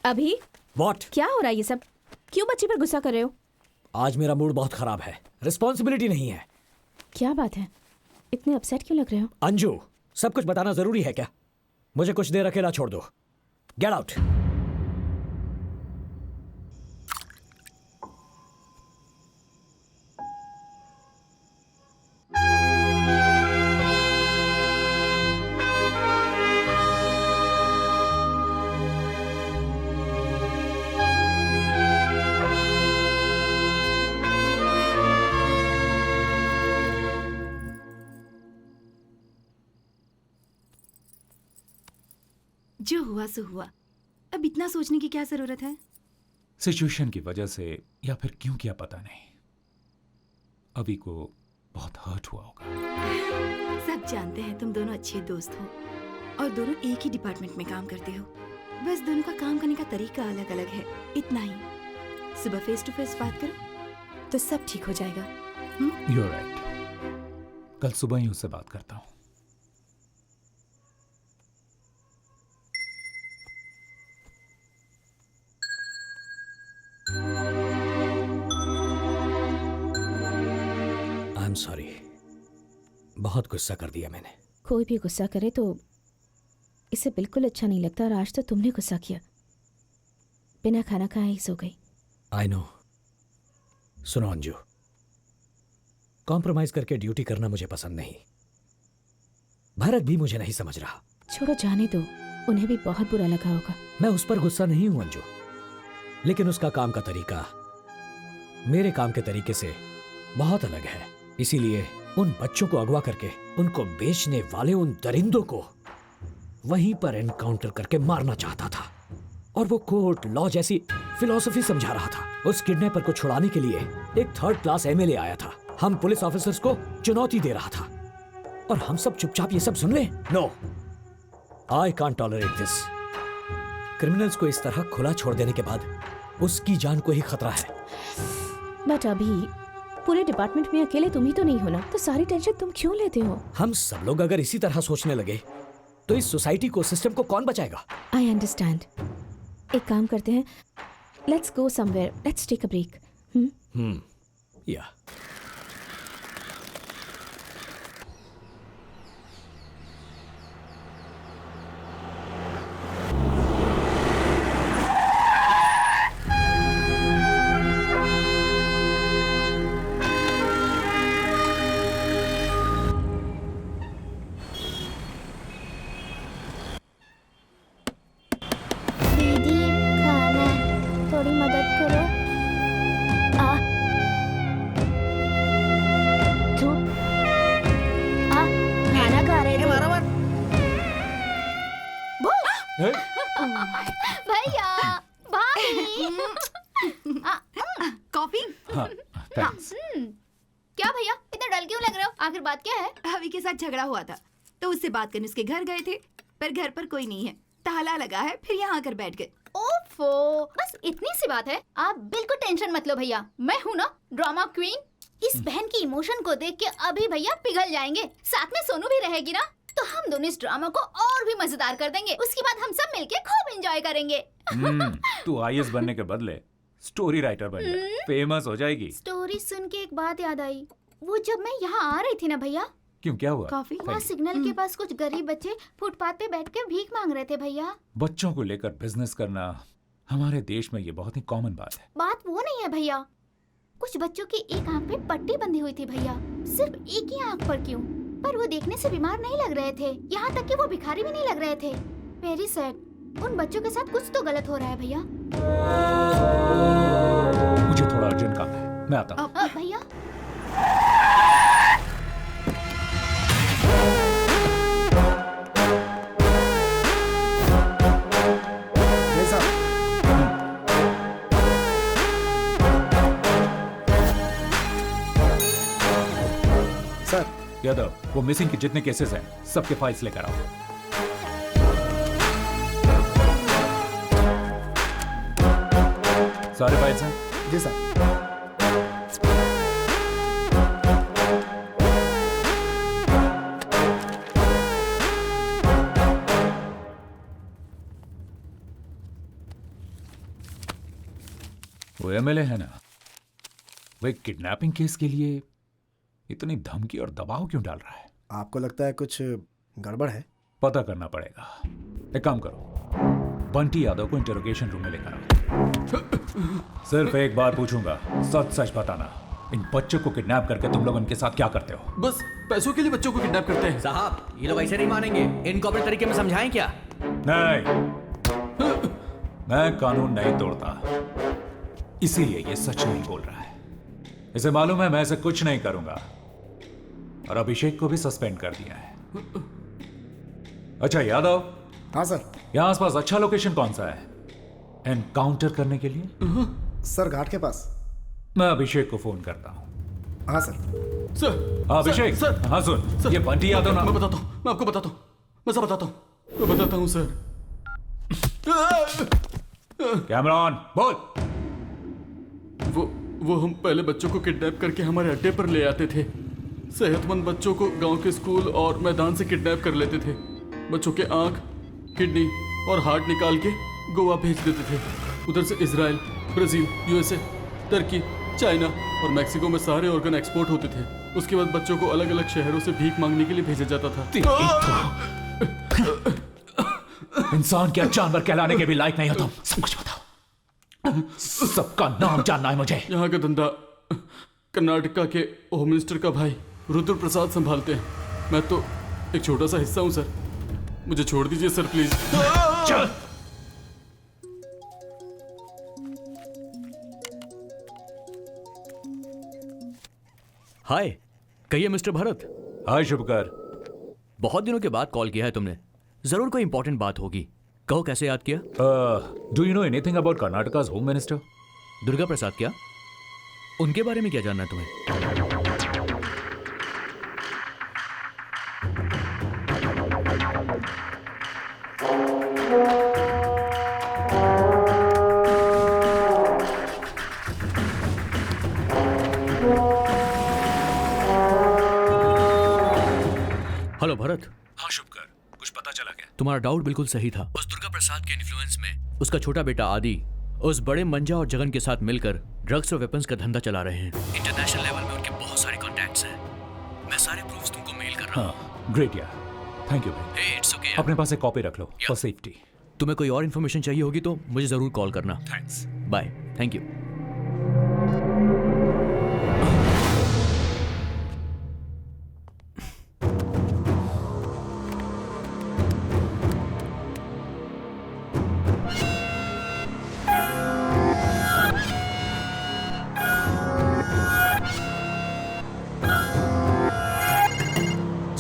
Speaker 5: अभी
Speaker 1: What?
Speaker 5: क्या हो रहा है ये सब? क्यों बच्ची पर गुस्सा कर रहे हो?
Speaker 1: आज मेरा मूड बहुत खराब है, रिस्पॉन्सिबिलिटी नहीं है।
Speaker 5: क्या बात है, इतने अपसेट क्यों लग रहे हो?
Speaker 1: अंजू, सब कुछ बताना जरूरी है क्या? मुझे कुछ देर अकेला छोड़ दो। Get out.
Speaker 10: जो हुआ सो हुआ, अब अब इतना सोचने की क्या जरूरत है?
Speaker 14: सिचुएशन की वजह से या फिर क्यों किया पता नहीं, अभी को बहुत हर्ट हुआ होगा।
Speaker 10: सब जानते हैं तुम दोनों अच्छे दोस्त हो और दोनों एक ही डिपार्टमेंट में काम करते हो। बस दोनों का काम करने का तरीका अलग अलग है, इतना ही। सुबह फेस टू फेस बात करो तो सब ठीक हो जाएगा।
Speaker 14: You're right. कल सुबह ही उससे बात करता हूँ।
Speaker 1: आई एम सॉरी, बहुत गुस्सा कर दिया मैंने।
Speaker 5: कोई भी गुस्सा करे तो इसे बिल्कुल अच्छा नहीं लगता, और आज तो तुमने गुस्सा किया। बिना खाना खाए ही सो गई।
Speaker 1: I know. सुनो अंजू, कॉम्प्रोमाइज करके ड्यूटी करना मुझे पसंद नहीं। भारत भी मुझे नहीं समझ रहा।
Speaker 5: छोड़ो, जाने दो, उन्हें भी बहुत बुरा लगा होगा।
Speaker 1: मैं उस पर गुस्सा नहीं हूं अंजू, लेकिन उसका काम का तरीका मेरे काम के तरीके से बहुत अलग है। इसीलिए उन बच्चों को अगवा करके उनको बेचने वाले उन दरिंदों को वहीं पर एनकाउंटर करके मारना चाहता था, और वो कोर्ट लॉ जैसी फिलॉसफी समझा रहा था। उस किडनैपर को छुड़ाने के लिए एक 3rd क्लास एमएलए आया था। हम पुलिस ऑफिसर्स को चुनौती दे रहा था, और हम सब चुपचाप ये सब सुन ले? No, I can't tolerate this. Criminals को इस तरह खुला छोड़ देने के बाद उसकी जान को ही खतरा है।
Speaker 5: बट अभी पूरे डिपार्टमेंट में अकेले तुम ही तो नहीं हो ना, तो सारी टेंशन तुम क्यों लेते हो?
Speaker 1: हम सब लोग अगर इसी तरह सोचने लगे तो इस सोसाइटी को, सिस्टम को कौन बचाएगा?
Speaker 5: I understand. एक काम करते हैं, let's go somewhere, let's take a break.
Speaker 1: या
Speaker 7: भैया, भाभी।
Speaker 10: कॉफी?
Speaker 14: हाँ, थैंक्स।
Speaker 7: क्या भैया, इतना डल क्यों लग रहे हो? आखिर बात क्या है?
Speaker 10: भाभी के साथ झगड़ा हुआ था तो उससे बात करने उसके घर गए थे, पर घर पर कोई नहीं है, ताला लगा है, फिर यहाँ आकर बैठ गए।
Speaker 7: ओफो, बस इतनी सी बात है। आप बिल्कुल टेंशन मत लो भैया, मैं हूँ ना ड्रामा क्वीन। इस बहन की इमोशन को देख के अभी भैया पिघल जाएंगे। साथ में सोनू भी रहेगी ना, तो हम दोनों इस ड्रामा को और भी मजेदार कर देंगे। उसके बाद हम सब मिलके खूब एंजॉय करेंगे।
Speaker 14: तू आईएएस बनने के बदले स्टोरी राइटर बन जा, फेमस हो जाएगी।
Speaker 7: स्टोरी सुन के एक बात याद आई। वो जब मैं यहाँ आ रही थी ना भैया।
Speaker 14: क्यों, क्या हुआ?
Speaker 7: कॉफी? वहाँ सिग्नल के पास कुछ गरीब बच्चे फुटपाथ पे बैठ के भीख मांग रहे थे भैया।
Speaker 14: बच्चों को लेकर बिजनेस करना हमारे देश में ये बहुत ही कॉमन बात है।
Speaker 7: बात वो नहीं है भैया, कुछ बच्चों की एक आंख पे पट्टी बंधी हुई थी भैया। सिर्फ एक ही आंख पर क्यों? पर वो देखने से बीमार नहीं लग रहे थे, यहाँ तक कि वो भिखारी भी नहीं लग रहे थे। Very sad. उन बच्चों के साथ कुछ तो गलत हो रहा है भैया।
Speaker 14: मुझे थोड़ा अर्जेंट काम है, मैं आता हूँ।
Speaker 7: भैया
Speaker 6: सर,
Speaker 14: यादव, वो मिसिंग के जितने केसेस हैं सबके फाइल्स लेकर आओ। सारे फाइल्स हैं?
Speaker 6: जी सर।
Speaker 14: वो एमएलए है ना, वो एक किडनैपिंग केस के लिए इतनी धमकी और दबाव क्यों डाल रहा है?
Speaker 6: आपको लगता है कुछ गड़बड़ है?
Speaker 14: पता करना पड़ेगा। एक काम करो, बंटी यादव को इंटरोगेशन रूम में लेकर आओ। सिर्फ एक बार पूछूंगा, सच सच बताना, इन बच्चों को किडनैप करके तुम लोग इनके साथ क्या करते हो?
Speaker 12: बस पैसों के लिए बच्चों को किडनैप करते हैं।
Speaker 13: साहब, ये लोग ऐसे नहीं मानेंगे, इनको अपने तरीके में समझाएं क्या?
Speaker 14: नहीं, मैं कानून नहीं तोड़ता, इसीलिए ये सच नहीं बोल रहा है। इसे मालूम है मैं ऐसे कुछ नहीं करूंगा, और अभिषेक को भी सस्पेंड कर दिया है। अच्छा यादव।
Speaker 6: हाँ सर।
Speaker 14: यहाँ आसपास अच्छा लोकेशन कौन सा है? एनकाउंटर करने के लिए?
Speaker 6: सर घाट के पास।
Speaker 14: मैं अभिषेक को फोन करता हूँ।
Speaker 6: हाँ सर।
Speaker 12: सर
Speaker 14: अभिषेक,
Speaker 12: सर,
Speaker 14: हाँ सुन, ये बंटी यादव ना।
Speaker 12: मैं बताता हूँ, मैं आपको बताता हूँ, मैं सब बताता हूँ, मैं बताता हूँ सर।
Speaker 14: कैमरॉन बोल।
Speaker 12: वो हम पहले बच्चों को किडनैप करके हमारे अड्डे पर ले आते थे। सेहतमंद बच्चों को गांव के स्कूल और मैदान से किडनैप कर लेते थे। बच्चों के आंख, किडनी और हार्ट निकाल के गोवा भेज देते थे। उधर से इजराइल, ब्राजील, यूएसए, तुर्की, चाइना और मैक्सिको में सारे ऑर्गन एक्सपोर्ट होते थे। उसके बाद बच्चों को अलग अलग शहरों से भीख मांगने के लिए भेजा जाता था।
Speaker 14: इंसान क्या जानवर कहलाने के भी लायक नहीं हो तुम। सब कुछ बताओ, सबका नाम जानना है मुझे।
Speaker 12: यहाँ का धंधा कर्नाटका के होम मिनिस्टर का भाई रुद्र प्रसाद संभालते हैं। मैं तो एक छोटा सा हिस्सा हूँ सर, मुझे छोड़ दीजिए सर प्लीज।
Speaker 14: चल।
Speaker 3: हाय, कहिए मिस्टर भरत।
Speaker 14: हाय शुभकर।
Speaker 3: बहुत दिनों के बाद कॉल किया है तुमने, जरूर कोई इंपॉर्टेंट बात होगी। कहो कैसे याद किया?
Speaker 14: Do you know anything about Karnataka's home minister?
Speaker 3: Durga Prasad. क्या उनके बारे में क्या जानना है तुम्हें? हेलो भरत।
Speaker 14: हाँ शुभकर, कुछ पता चला क्या?
Speaker 3: तुम्हारा डाउट बिल्कुल सही था। उस दुर्गा प्रसाद के इन्फ्लुएंस में उसका छोटा बेटा आदि उस बड़े मंजा और जगन के साथ मिलकर ड्रग्स और वेपन्स का धंधा चला रहे हैं। इंटरनेशनल लेवल में उनके बहुत सारे कॉन्टैक्ट्स हैं। मैं सारे प्रूफ्स तुमको मेल कर रहा हूँ।
Speaker 14: ग्रेट यार, थैंक यू भाई।
Speaker 3: हे इट्स ओके।
Speaker 14: अपने पास एक कॉपी रख लो फॉर सेफ्टी।
Speaker 3: तुम्हें कोई और इन्फॉर्मेशन चाहिए होगी तो मुझे जरूर कॉल करना।
Speaker 14: थैंक्स।
Speaker 3: बाय। Thank you.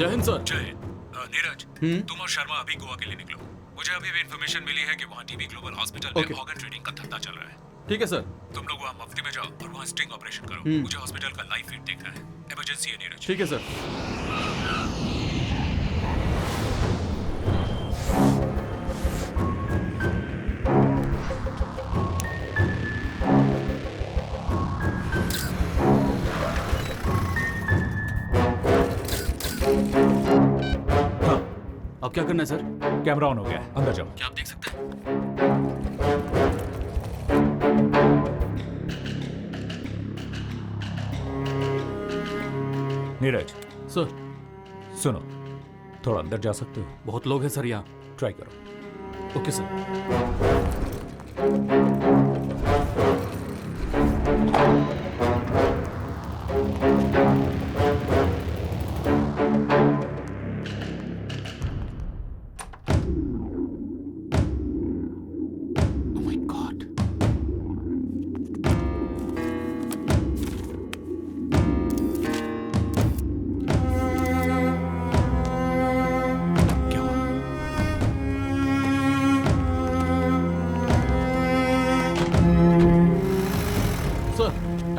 Speaker 12: जय हिंद सर।
Speaker 14: जय हिंद। नीरज, तुम और शर्मा अभी गोवा के लिए निकलो। मुझे अभी भी इन्फॉर्मेशन मिली है कि वहाँ टीबी ग्लोबल हॉस्पिटल में ऑर्गन ट्रेडिंग का धंधा चल रहा है।
Speaker 12: ठीक है सर।
Speaker 14: तुम लोग वहाँ मुफ्ती में जाओ और वहाँ स्टिंग ऑपरेशन करो। मुझे हॉस्पिटल का लाइव फीड देखना है। इमरजेंसी है नीरज।
Speaker 12: ठीक है सर। अब क्या करना है सर?
Speaker 14: कैमरा ऑन हो गया, अंदर जाओ।
Speaker 12: क्या आप देख सकते हैं?
Speaker 14: नीरज
Speaker 12: सर।
Speaker 14: सुनो, थोड़ा अंदर जा सकते हो?
Speaker 12: बहुत लोग हैं सर यहाँ।
Speaker 14: ट्राई करो।
Speaker 12: Okay sir.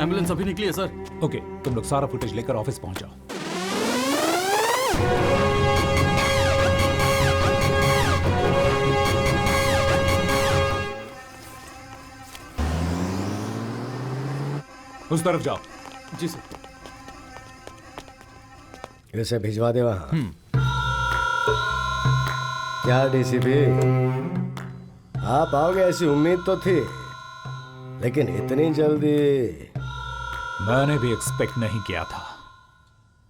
Speaker 12: एम्बुलेंस अभी निकली है सर।
Speaker 14: ओके, तुम लोग सारा फुटेज लेकर ऑफिस पहुंच जाओ। उस तरफ जाओ।
Speaker 12: जी सर।
Speaker 8: इसे भिजवा दे वहां। क्या डीसीपी, आप आओगे ऐसी उम्मीद तो थी, लेकिन इतनी जल्दी
Speaker 14: मैंने भी एक्सपेक्ट नहीं किया था।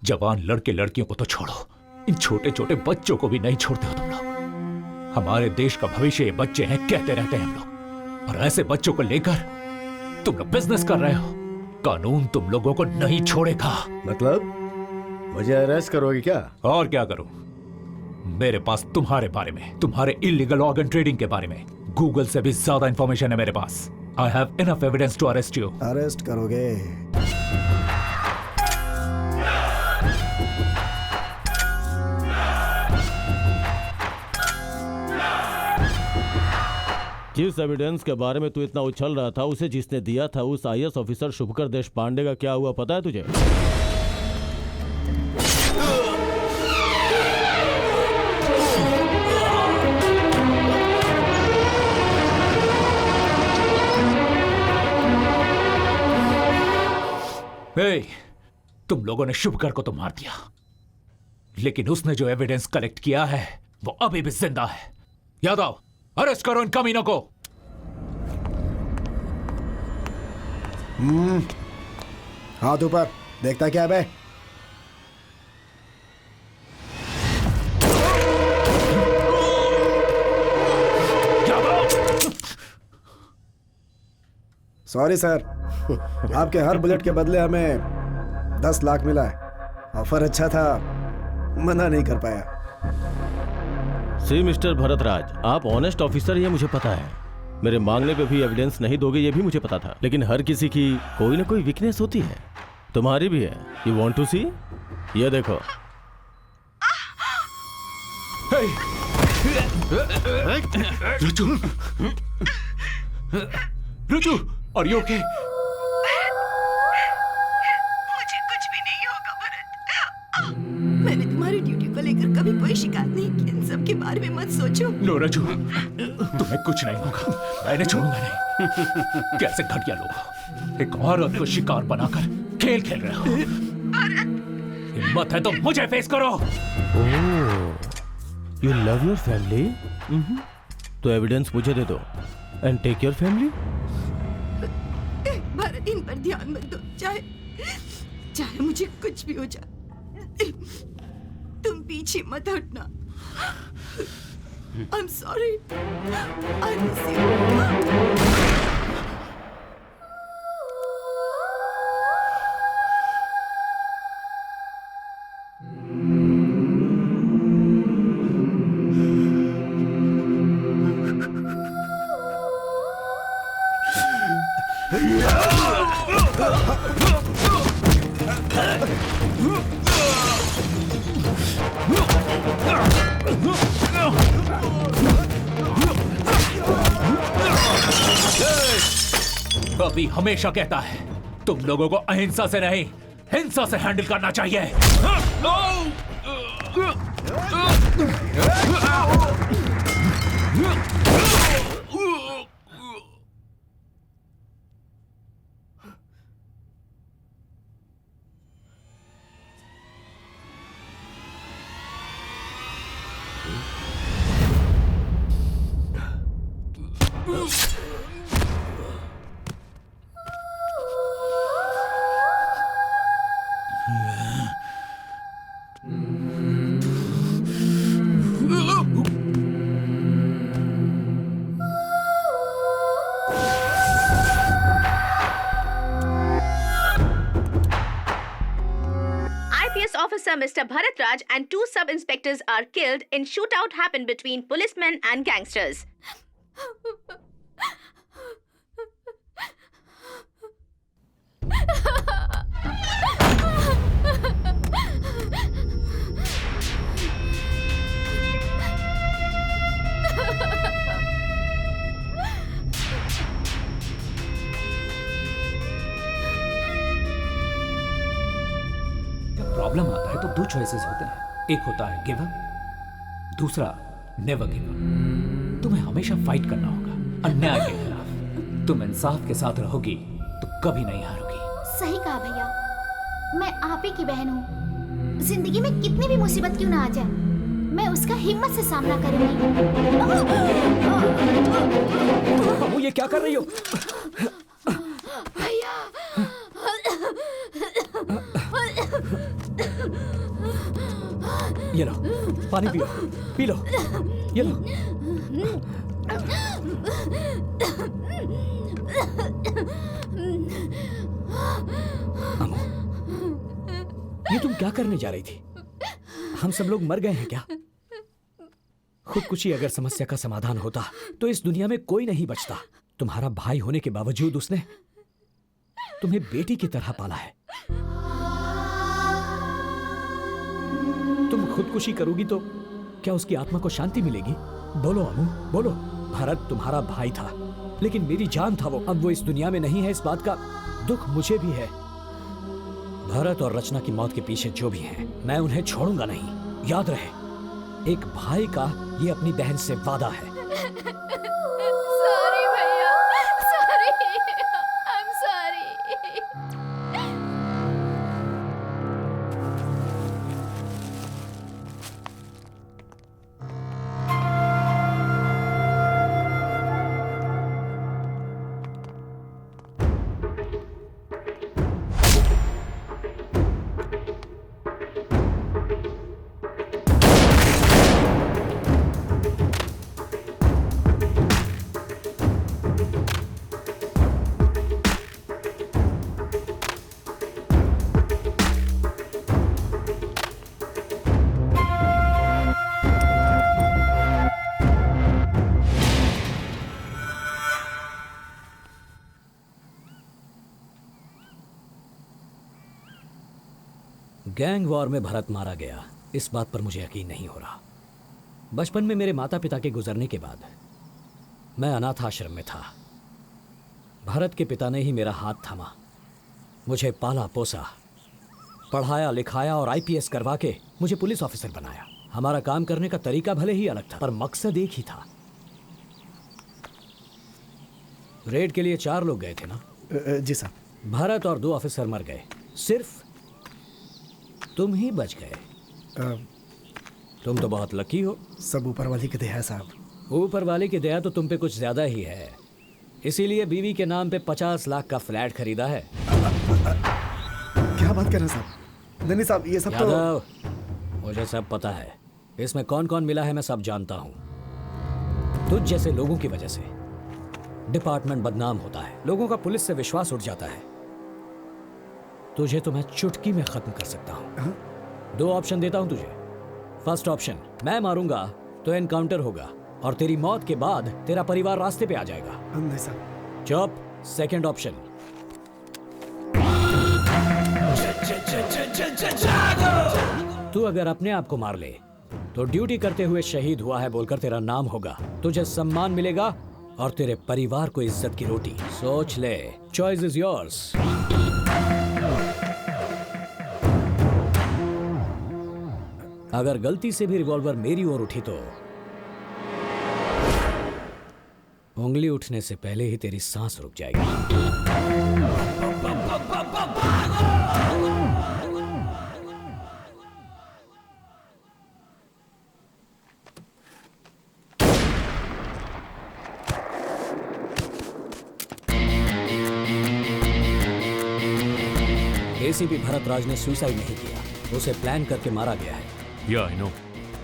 Speaker 14: जवान लड़के लड़कियों को तो छोड़ो, इन छोटे छोटे बच्चों को भी नहीं छोड़ते हो तुम लोग। हमारे देश का भविष्य ये बच्चे हैं कहते रहते हैं हम लोग, और ऐसे बच्चों को लेकर तुम लोग बिजनेस कर रहे हो। कानून तुम लोगों को नहीं छोड़ेगा।
Speaker 8: मतलब मुझे अरेस्ट करोगे क्या?
Speaker 14: और क्या करूं? मेरे पास तुम्हारे बारे में, तुम्हारे इलीगल ऑर्गन ट्रेडिंग के बारे में गूगल से भी ज्यादा इंफॉर्मेशन है मेरे पास। I have enough evidence to arrest you.
Speaker 6: Arrest करोगे?
Speaker 11: जिस एविडेंस के बारे में तू इतना उछल रहा था उसे जिसने दिया था उस आईएएस ऑफिसर शुभकर देश पांडे का क्या हुआ पता है तुझे?
Speaker 14: हे, तुम लोगों ने शुभकर को तो मार दिया, लेकिन उसने जो एविडेंस कलेक्ट किया है वो अभी भी जिंदा है। यादव, अरेस्ट करो इन कमीनों को।
Speaker 6: हाथ ऊपर, देखता क्या बे? सॉरी सर, आपके हर बुलेट के बदले हमें 10 लाख मिला है। ऑफर अच्छा था, मना नहीं कर पाया।
Speaker 11: सी मिस्टर भरतराज, आप ऑनेस्ट ऑफिसर ये मुझे पता है। मेरे मांगने पे भी एविडेंस नहीं दोगे ये भी मुझे पता था, लेकिन हर किसी की कोई ना कोई वीकनेस होती है, तुम्हारी भी है। यू वांट टू सी? ये देखो।
Speaker 14: रुचु, रुचु, और यू ओके?
Speaker 10: मुझे कुछ भी नहीं होगा भरत। मैंने तुम्हारी ड्यूटी को लेकर कभी कोई शिकायत नहीं की। इन सब के बारे में मत सोचो।
Speaker 14: नो रजू, तुम्हें कुछ नहीं होगा, मैंने छोड़ूंगा नहीं। कैसे घटिया लोग एक औरत को शिकार बनाकर खेल खेल रहे हो। हिम्मत है तो मुझे फेस करो।
Speaker 11: You love your family? तो एविडेंस मुझे दे दो and take your family.
Speaker 10: Bharat, इन पर ध्यान मत दो, चाहे मुझे कुछ भी हो जाए। तुम पीछे मत हटना। I'm sorry. I miss you.
Speaker 14: अभी हमेशा कहता है तुम लोगों को अहिंसा से नहीं हिंसा से हैंडल करना चाहिए।
Speaker 5: Officer Mr. Bharatraj and 2 sub-inspectors are killed in shootout happened between policemen and gangsters.
Speaker 1: Problem आता है तो 2 चॉइसेस होते हैं। एक होता है गिव अप, दूसरा नेवर गिव अप। तुम्हें हमेशा फाइट करना होगा अन्याय के खिलाफ। तुम इंसाफ के साथ रहोगी तो कभी नहीं हारोगी।
Speaker 7: सही कहा भैया, मैं आप ही की बहन हूँ। जिंदगी में कितनी भी मुसीबत क्यों ना आ जाए, मैं उसका हिम्मत से सामना करूंगी।
Speaker 1: वो ये क्या कर रही हो?
Speaker 7: भैया
Speaker 1: ये लो पानी पियो, पी लो, ये लो। अमो, ये तुम क्या करने जा रही थी? हम सब लोग मर गए हैं क्या? खुदकुशी अगर समस्या का समाधान होता तो इस दुनिया में कोई नहीं बचता। तुम्हारा भाई होने के बावजूद उसने तुम्हें बेटी की तरह पाला है। तुम खुदकुशी करोगी तो क्या उसकी आत्मा को शांति मिलेगी? बोलो अमू, बोलो। भरत तुम्हारा भाई था, लेकिन मेरी जान था वो। अब वो इस दुनिया में नहीं है, इस बात का दुख मुझे भी है। भरत और रचना की मौत के पीछे जो भी हैं, मैं उन्हें छोड़ूंगा नहीं। याद रहे, एक भाई का ये अपनी बहन से वादा है।
Speaker 7: सॉरी भैया, sorry, I am sorry.
Speaker 1: Gang war में भरत मारा गया, इस बात पर मुझे यकीन नहीं हो रहा। बचपन में मेरे माता पिता के गुजरने के बाद मैं अनाथ आश्रम में था। भरत के पिता ने ही मेरा हाथ थामा, मुझे पाला पोसा, पढ़ाया लिखाया और आईपीएस करवा के मुझे पुलिस ऑफिसर बनाया। हमारा काम करने का तरीका भले ही अलग था, पर मकसद एक ही था। रेड के लिए 4 लोग गए थे ना?
Speaker 6: जी साहब।
Speaker 1: भरत और 2 ऑफिसर मर गए, सिर्फ तुम ही बच गए। तुम तो बहुत लकी हो।
Speaker 6: सब ऊपर वाले की दया है साहब।
Speaker 1: ऊपर वाले की दया तो तुम पे कुछ ज्यादा ही है, इसीलिए बीवी के नाम पे 50 लाख का फ्लैट खरीदा है।
Speaker 6: क्या बात कर रहे हैं साहब? नहीं साहब, ये सब
Speaker 1: यादव, मुझे सब पता है। इसमें कौन कौन मिला है मैं सब जानता हूँ। तुझ जैसे लोगों की वजह से डिपार्टमेंट बदनाम होता है, लोगों का पुलिस से विश्वास उठ जाता है। तुझे तो मैं चुटकी में खत्म कर सकता हूँ। 2 ऑप्शन देता हूँ तुझे। फर्स्ट ऑप्शन, मैं मारूंगा तो एनकाउंटर होगा और तेरी मौत के बाद तेरा परिवार रास्ते पे आ जाएगा।
Speaker 6: नहीं साहब।
Speaker 1: चुप। सेकंड ऑप्शन, तू अगर अपने आप को मार ले तो ड्यूटी करते हुए शहीद हुआ है बोलकर तेरा नाम होगा, तुझे सम्मान मिलेगा और तेरे परिवार को इज्जत की रोटी। सोच ले, चॉइस इज योर्स। अगर गलती से भी रिवॉल्वर मेरी ओर उठी तो उंगली उठने से पहले ही तेरी सांस रुक जाएगी। एसीपी भरत राज ने सुसाइड नहीं किया, उसे प्लान करके मारा गया है।
Speaker 3: या आई नो।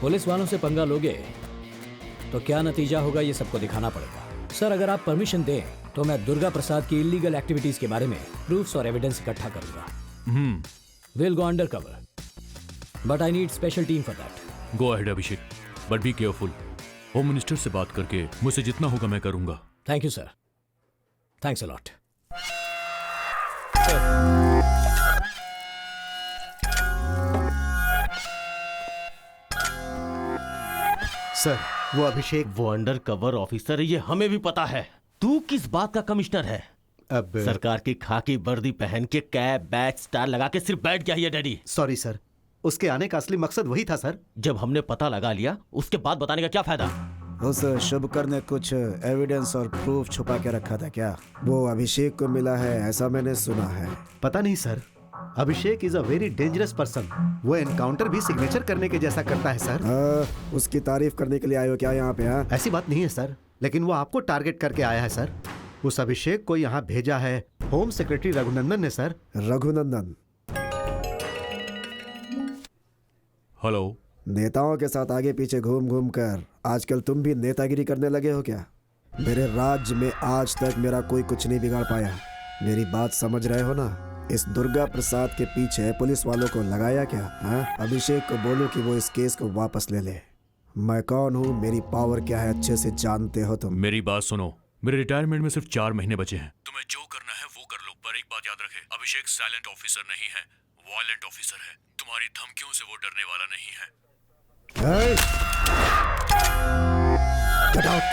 Speaker 1: पुलिस वालों से पंगा लोगे तो क्या नतीजा होगा ये सबको दिखाना पड़ेगा। सर, अगर आप परमिशन दें तो मैं दुर्गा प्रसाद की इलीगल एक्टिविटीज के बारे में प्रूफ्स और एविडेंस इकट्ठा करूंगा। Will go under cover, but I need special team for that.
Speaker 3: Go ahead Abhishek, but be careful. Home minister से बात करके मुझसे जितना होगा मैं करूंगा।
Speaker 1: Thank you sir, thanks a lot.
Speaker 9: Sir, वो अभिषेक
Speaker 11: वो अंडर कवर ऑफिसर है, ये हमें भी पता है। तू किस बात का कमिश्नर है?
Speaker 9: अब
Speaker 11: सरकार की खाकी वर्दी पहन के कैप बैच स्टार लगा के सिर्फ बैठ गया है डैडी।
Speaker 9: सॉरी सर, उसके आने का असली मकसद वही था सर।
Speaker 11: जब हमने पता लगा लिया उसके बाद बताने का क्या फायदा?
Speaker 6: उस शुभकर ने कुछ एविडेंस और प्रूफ छुपा के रखा था क्या? वो अभिषेक को मिला है ऐसा मैंने सुना है।
Speaker 9: पता नहीं sir, Abhishek is a very dangerous person. वो एनकाउंटर भी सिग्नेचर करने के जैसा करता है सर।
Speaker 6: उसकी तारीफ करने के लिए आए हो क्या यहाँ पे?
Speaker 9: ऐसी बात नहीं है सर, लेकिन वो आपको टारगेट करके आया है सर। उस अभिषेक को यहाँ भेजा है होम सेक्रेटरी रघुनंदन ने सर।
Speaker 6: रघुनंदन?
Speaker 3: हेलो।
Speaker 6: नेताओं के साथ आगे पीछे घूम घूम कर आजकल तुम भी नेतागिरी करने लगे हो क्या? मेरे राज्य में आज तक मेरा कोई कुछ नहीं बिगाड़ पाया। मेरी बात समझ रहे हो ना? इस दुर्गा प्रसाद के पीछे पुलिस वालों को लगाया क्या? अभिषेक को बोलो कि वो इस केस को वापस ले ले। मैं कौन हूँ, मेरी पावर क्या है, अच्छे से जानते हो तुम।
Speaker 3: मेरी बात सुनो, मेरे रिटायरमेंट में सिर्फ 4 महीने बचे हैं। तुम्हें जो करना है वो कर लो, पर एक बात याद रखे, अभिषेक साइलेंट ऑफिसर नहीं है, वायलेंट ऑफिसर है। तुम्हारी धमकियों से वो डरने वाला नहीं है।
Speaker 6: Get out!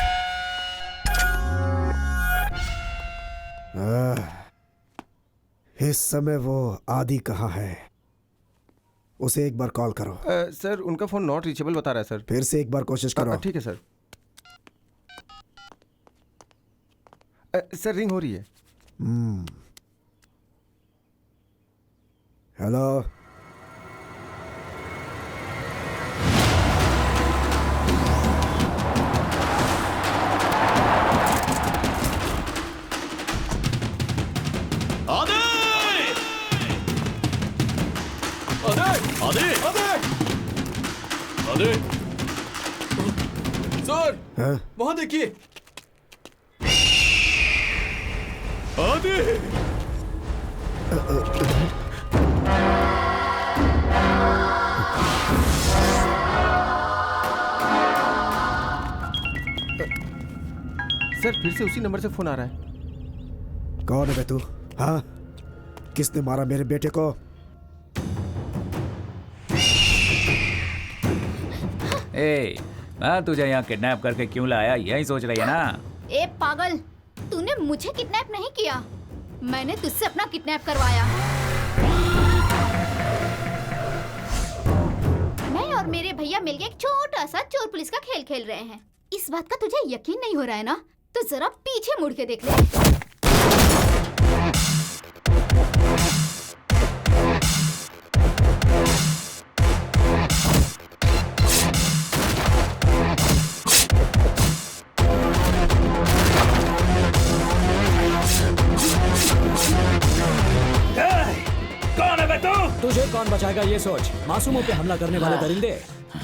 Speaker 6: इस समय वो आदि कहाँ है? उसे एक बार कॉल करो।
Speaker 2: सर उनका फोन नॉट रीचेबल बता रहा है सर।
Speaker 6: फिर से एक बार कोशिश करो।
Speaker 2: ठीक है सर। सर रिंग हो रही है।
Speaker 6: हेलो।
Speaker 12: सर वहां देखिए। आदि
Speaker 2: सर फिर से उसी नंबर से फोन आ रहा है।
Speaker 6: कौन है बे तू? हाँ, किसने मारा मेरे बेटे को?
Speaker 16: ए, मैं तुझे यहाँ किडनैप करके क्यों लाया, यही सोच रही है ना?
Speaker 7: ए पागल, तूने मुझे किडनैप नहीं किया, मैंने तुझसे अपना किडनैप करवाया। मैं और मेरे भैया मिलके एक छोटा सा चोर पुलिस का खेल खेल रहे हैं। इस बात का तुझे यकीन नहीं हो रहा है ना? तो जरा पीछे मुड़ के देख ले।
Speaker 1: तुझे कौन बचाएगा ये सोच। मासूमों पे हमला करने वाले दरिंदे,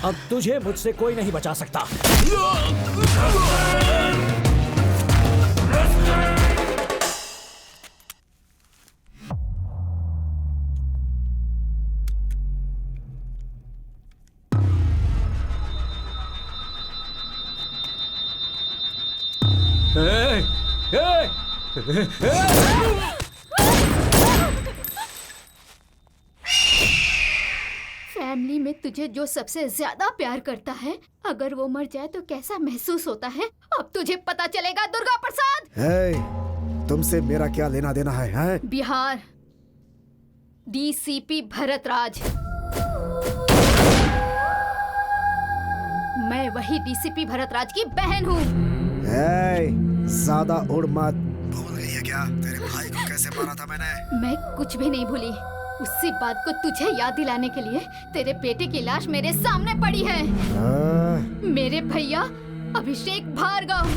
Speaker 1: अब तुझे मुझसे कोई नहीं बचा सकता।
Speaker 7: फैमिली में तुझे जो सबसे ज्यादा प्यार करता है, अगर वो मर जाए तो कैसा महसूस होता है, अब तुझे पता चलेगा दुर्गा प्रसाद।
Speaker 6: तुमसे मेरा क्या लेना देना है?
Speaker 7: बिहार डीसीपी भरत राज। मैं वही डीसीपी भरत राज की बहन हूँ।
Speaker 6: ज्यादा उड़ मत। भूल गई है क्या तेरे भाई को कैसे मारा था मैंने?
Speaker 7: मैं कुछ भी नहीं भूली। उसी बात को तुझे याद दिलाने के लिए तेरे बेटे की लाश मेरे सामने पड़ी है। मेरे भैया अभिषेक भार्गव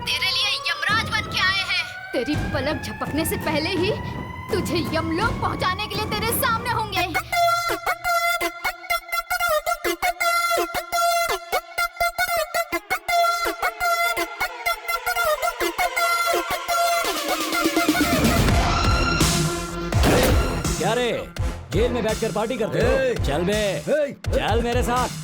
Speaker 7: तेरे लिए यमराज बन के आए हैं। तेरी पलक झपकने से पहले ही तुझे यमलोक पहुंचाने के लिए तेरे सामने होंगे।
Speaker 1: क्या रे, जेल में बैठकर पार्टी करते हो? चल बे, चल मेरे साथ।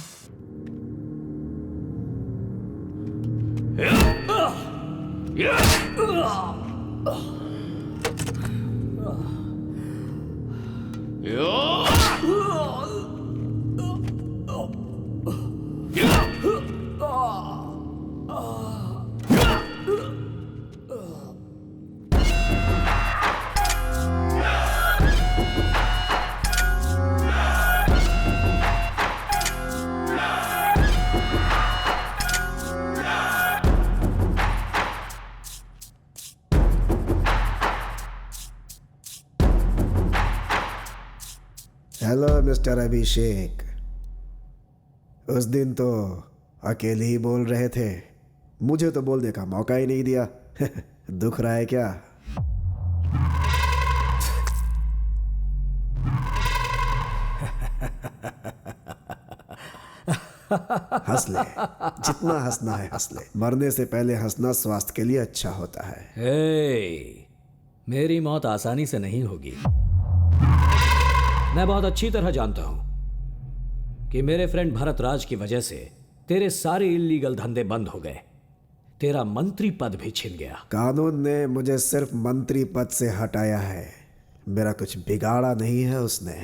Speaker 6: हेलो मिस्टर अभिषेक। उस दिन तो अकेले ही बोल रहे थे, मुझे तो बोलने का मौका ही नहीं दिया। दुख रहा है क्या? हंस ले, जितना हंसना है हंस ले। मरने से पहले हंसना स्वास्थ्य के लिए अच्छा होता है।
Speaker 1: मेरी मौत आसानी से नहीं होगी। मैं बहुत अच्छी तरह जानता हूं कि मेरे फ्रेंड भरत राज की वजह से तेरे सारे इल्लीगल धंधे बंद हो गए, तेरा मंत्री पद भी छिन गया।
Speaker 6: कानून ने मुझे सिर्फ मंत्री पद से हटाया है, मेरा कुछ बिगाड़ा नहीं है उसने।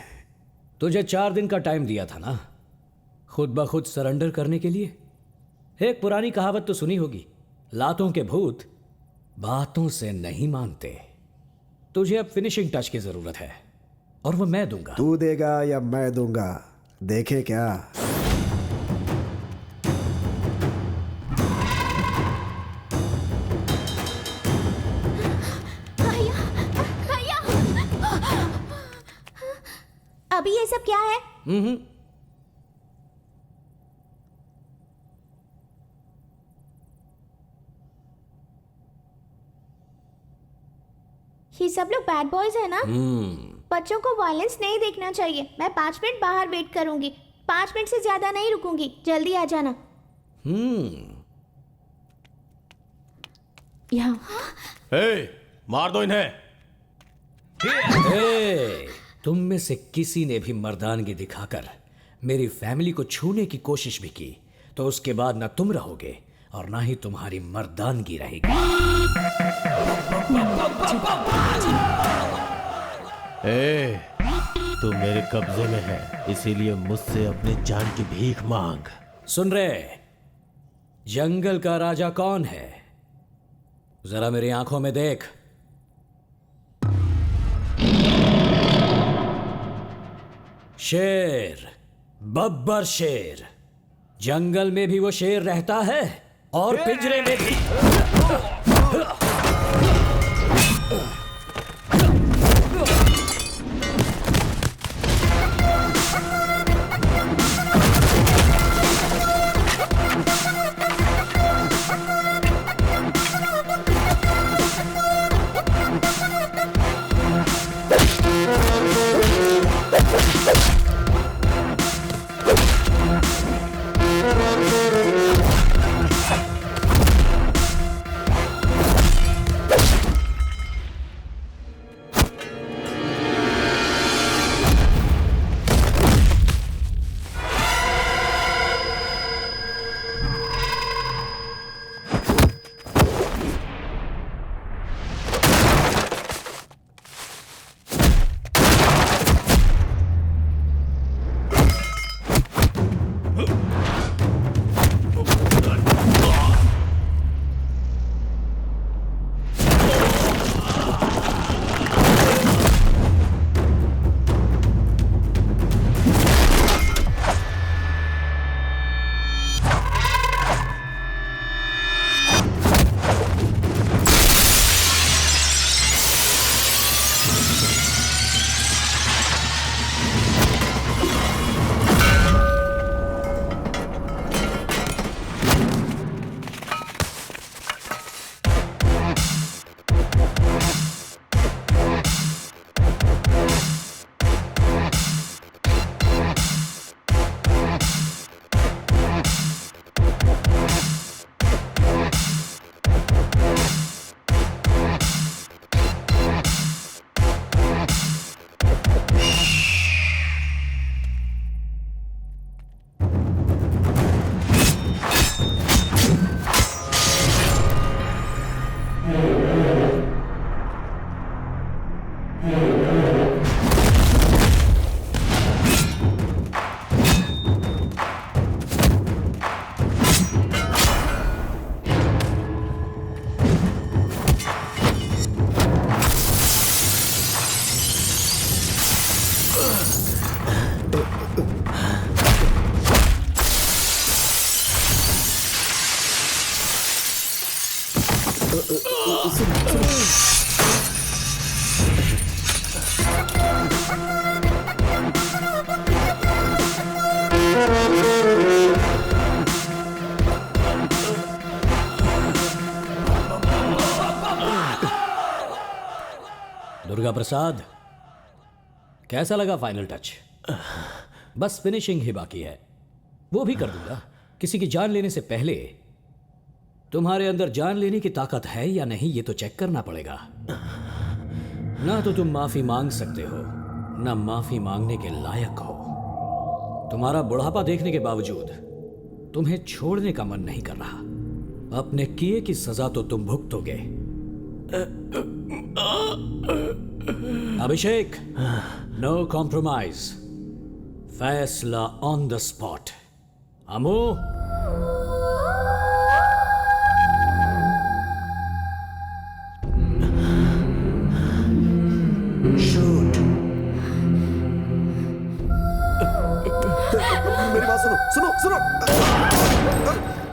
Speaker 1: तुझे 4 दिन का टाइम दिया था ना, खुद ब खुद सरेंडर करने के लिए। एक पुरानी कहावत तो सुनी होगी, लातों के भूत बातों से नहीं मानते। तुझे अब फिनिशिंग टच की जरूरत है और वो मैं दूंगा।
Speaker 6: तू देगा या मैं दूंगा, देखे क्या।
Speaker 5: भैया अभी ये सब क्या है? ये सब लोग बैड बॉयज है ना? बच्चों को वायलेंस नहीं देखना चाहिए। मैं 5 मिनट बाहर वेट करूंगी, 5 मिनट से ज्यादा नहीं रुकूंगी। जल्दी आ जाना। यहाँ
Speaker 11: मार दो इन्हें।
Speaker 1: तुम में से किसी ने भी मर्दानगी दिखाकर मेरी फैमिली को छूने की कोशिश भी की तो उसके बाद ना तुम रहोगे और ना ही तुम्हारी मर्दानगी रहेगी।
Speaker 11: तू मेरे कब्जे में है, इसीलिए मुझसे अपनी जान की भीख मांग।
Speaker 1: सुन रहे, जंगल का राजा कौन है? जरा मेरी आंखों में देख। शेर, बब्बर शेर। जंगल में भी वो शेर रहता है और पिंजरे में भी। दुर्गा प्रसाद, कैसा लगा फाइनल टच? बस फिनिशिंग ही बाकी है, वो भी कर दूंगा। किसी की जान लेने से पहले तुम्हारे अंदर जान लेने की ताकत है या नहीं ये तो चेक करना पड़ेगा। ना तो तुम माफी मांग सकते हो, ना माफी मांगने के लायक हो। तुम्हारा बुढ़ापा देखने के बावजूद तुम्हें छोड़ने का मन नहीं कर रहा। अपने किए की सजा तो तुम भुगतोगे। अभिषेक, नो कॉम्प्रोमाइज, फैसला ऑन द स्पॉट। अमू,
Speaker 6: बात सुनो सुनो सुनो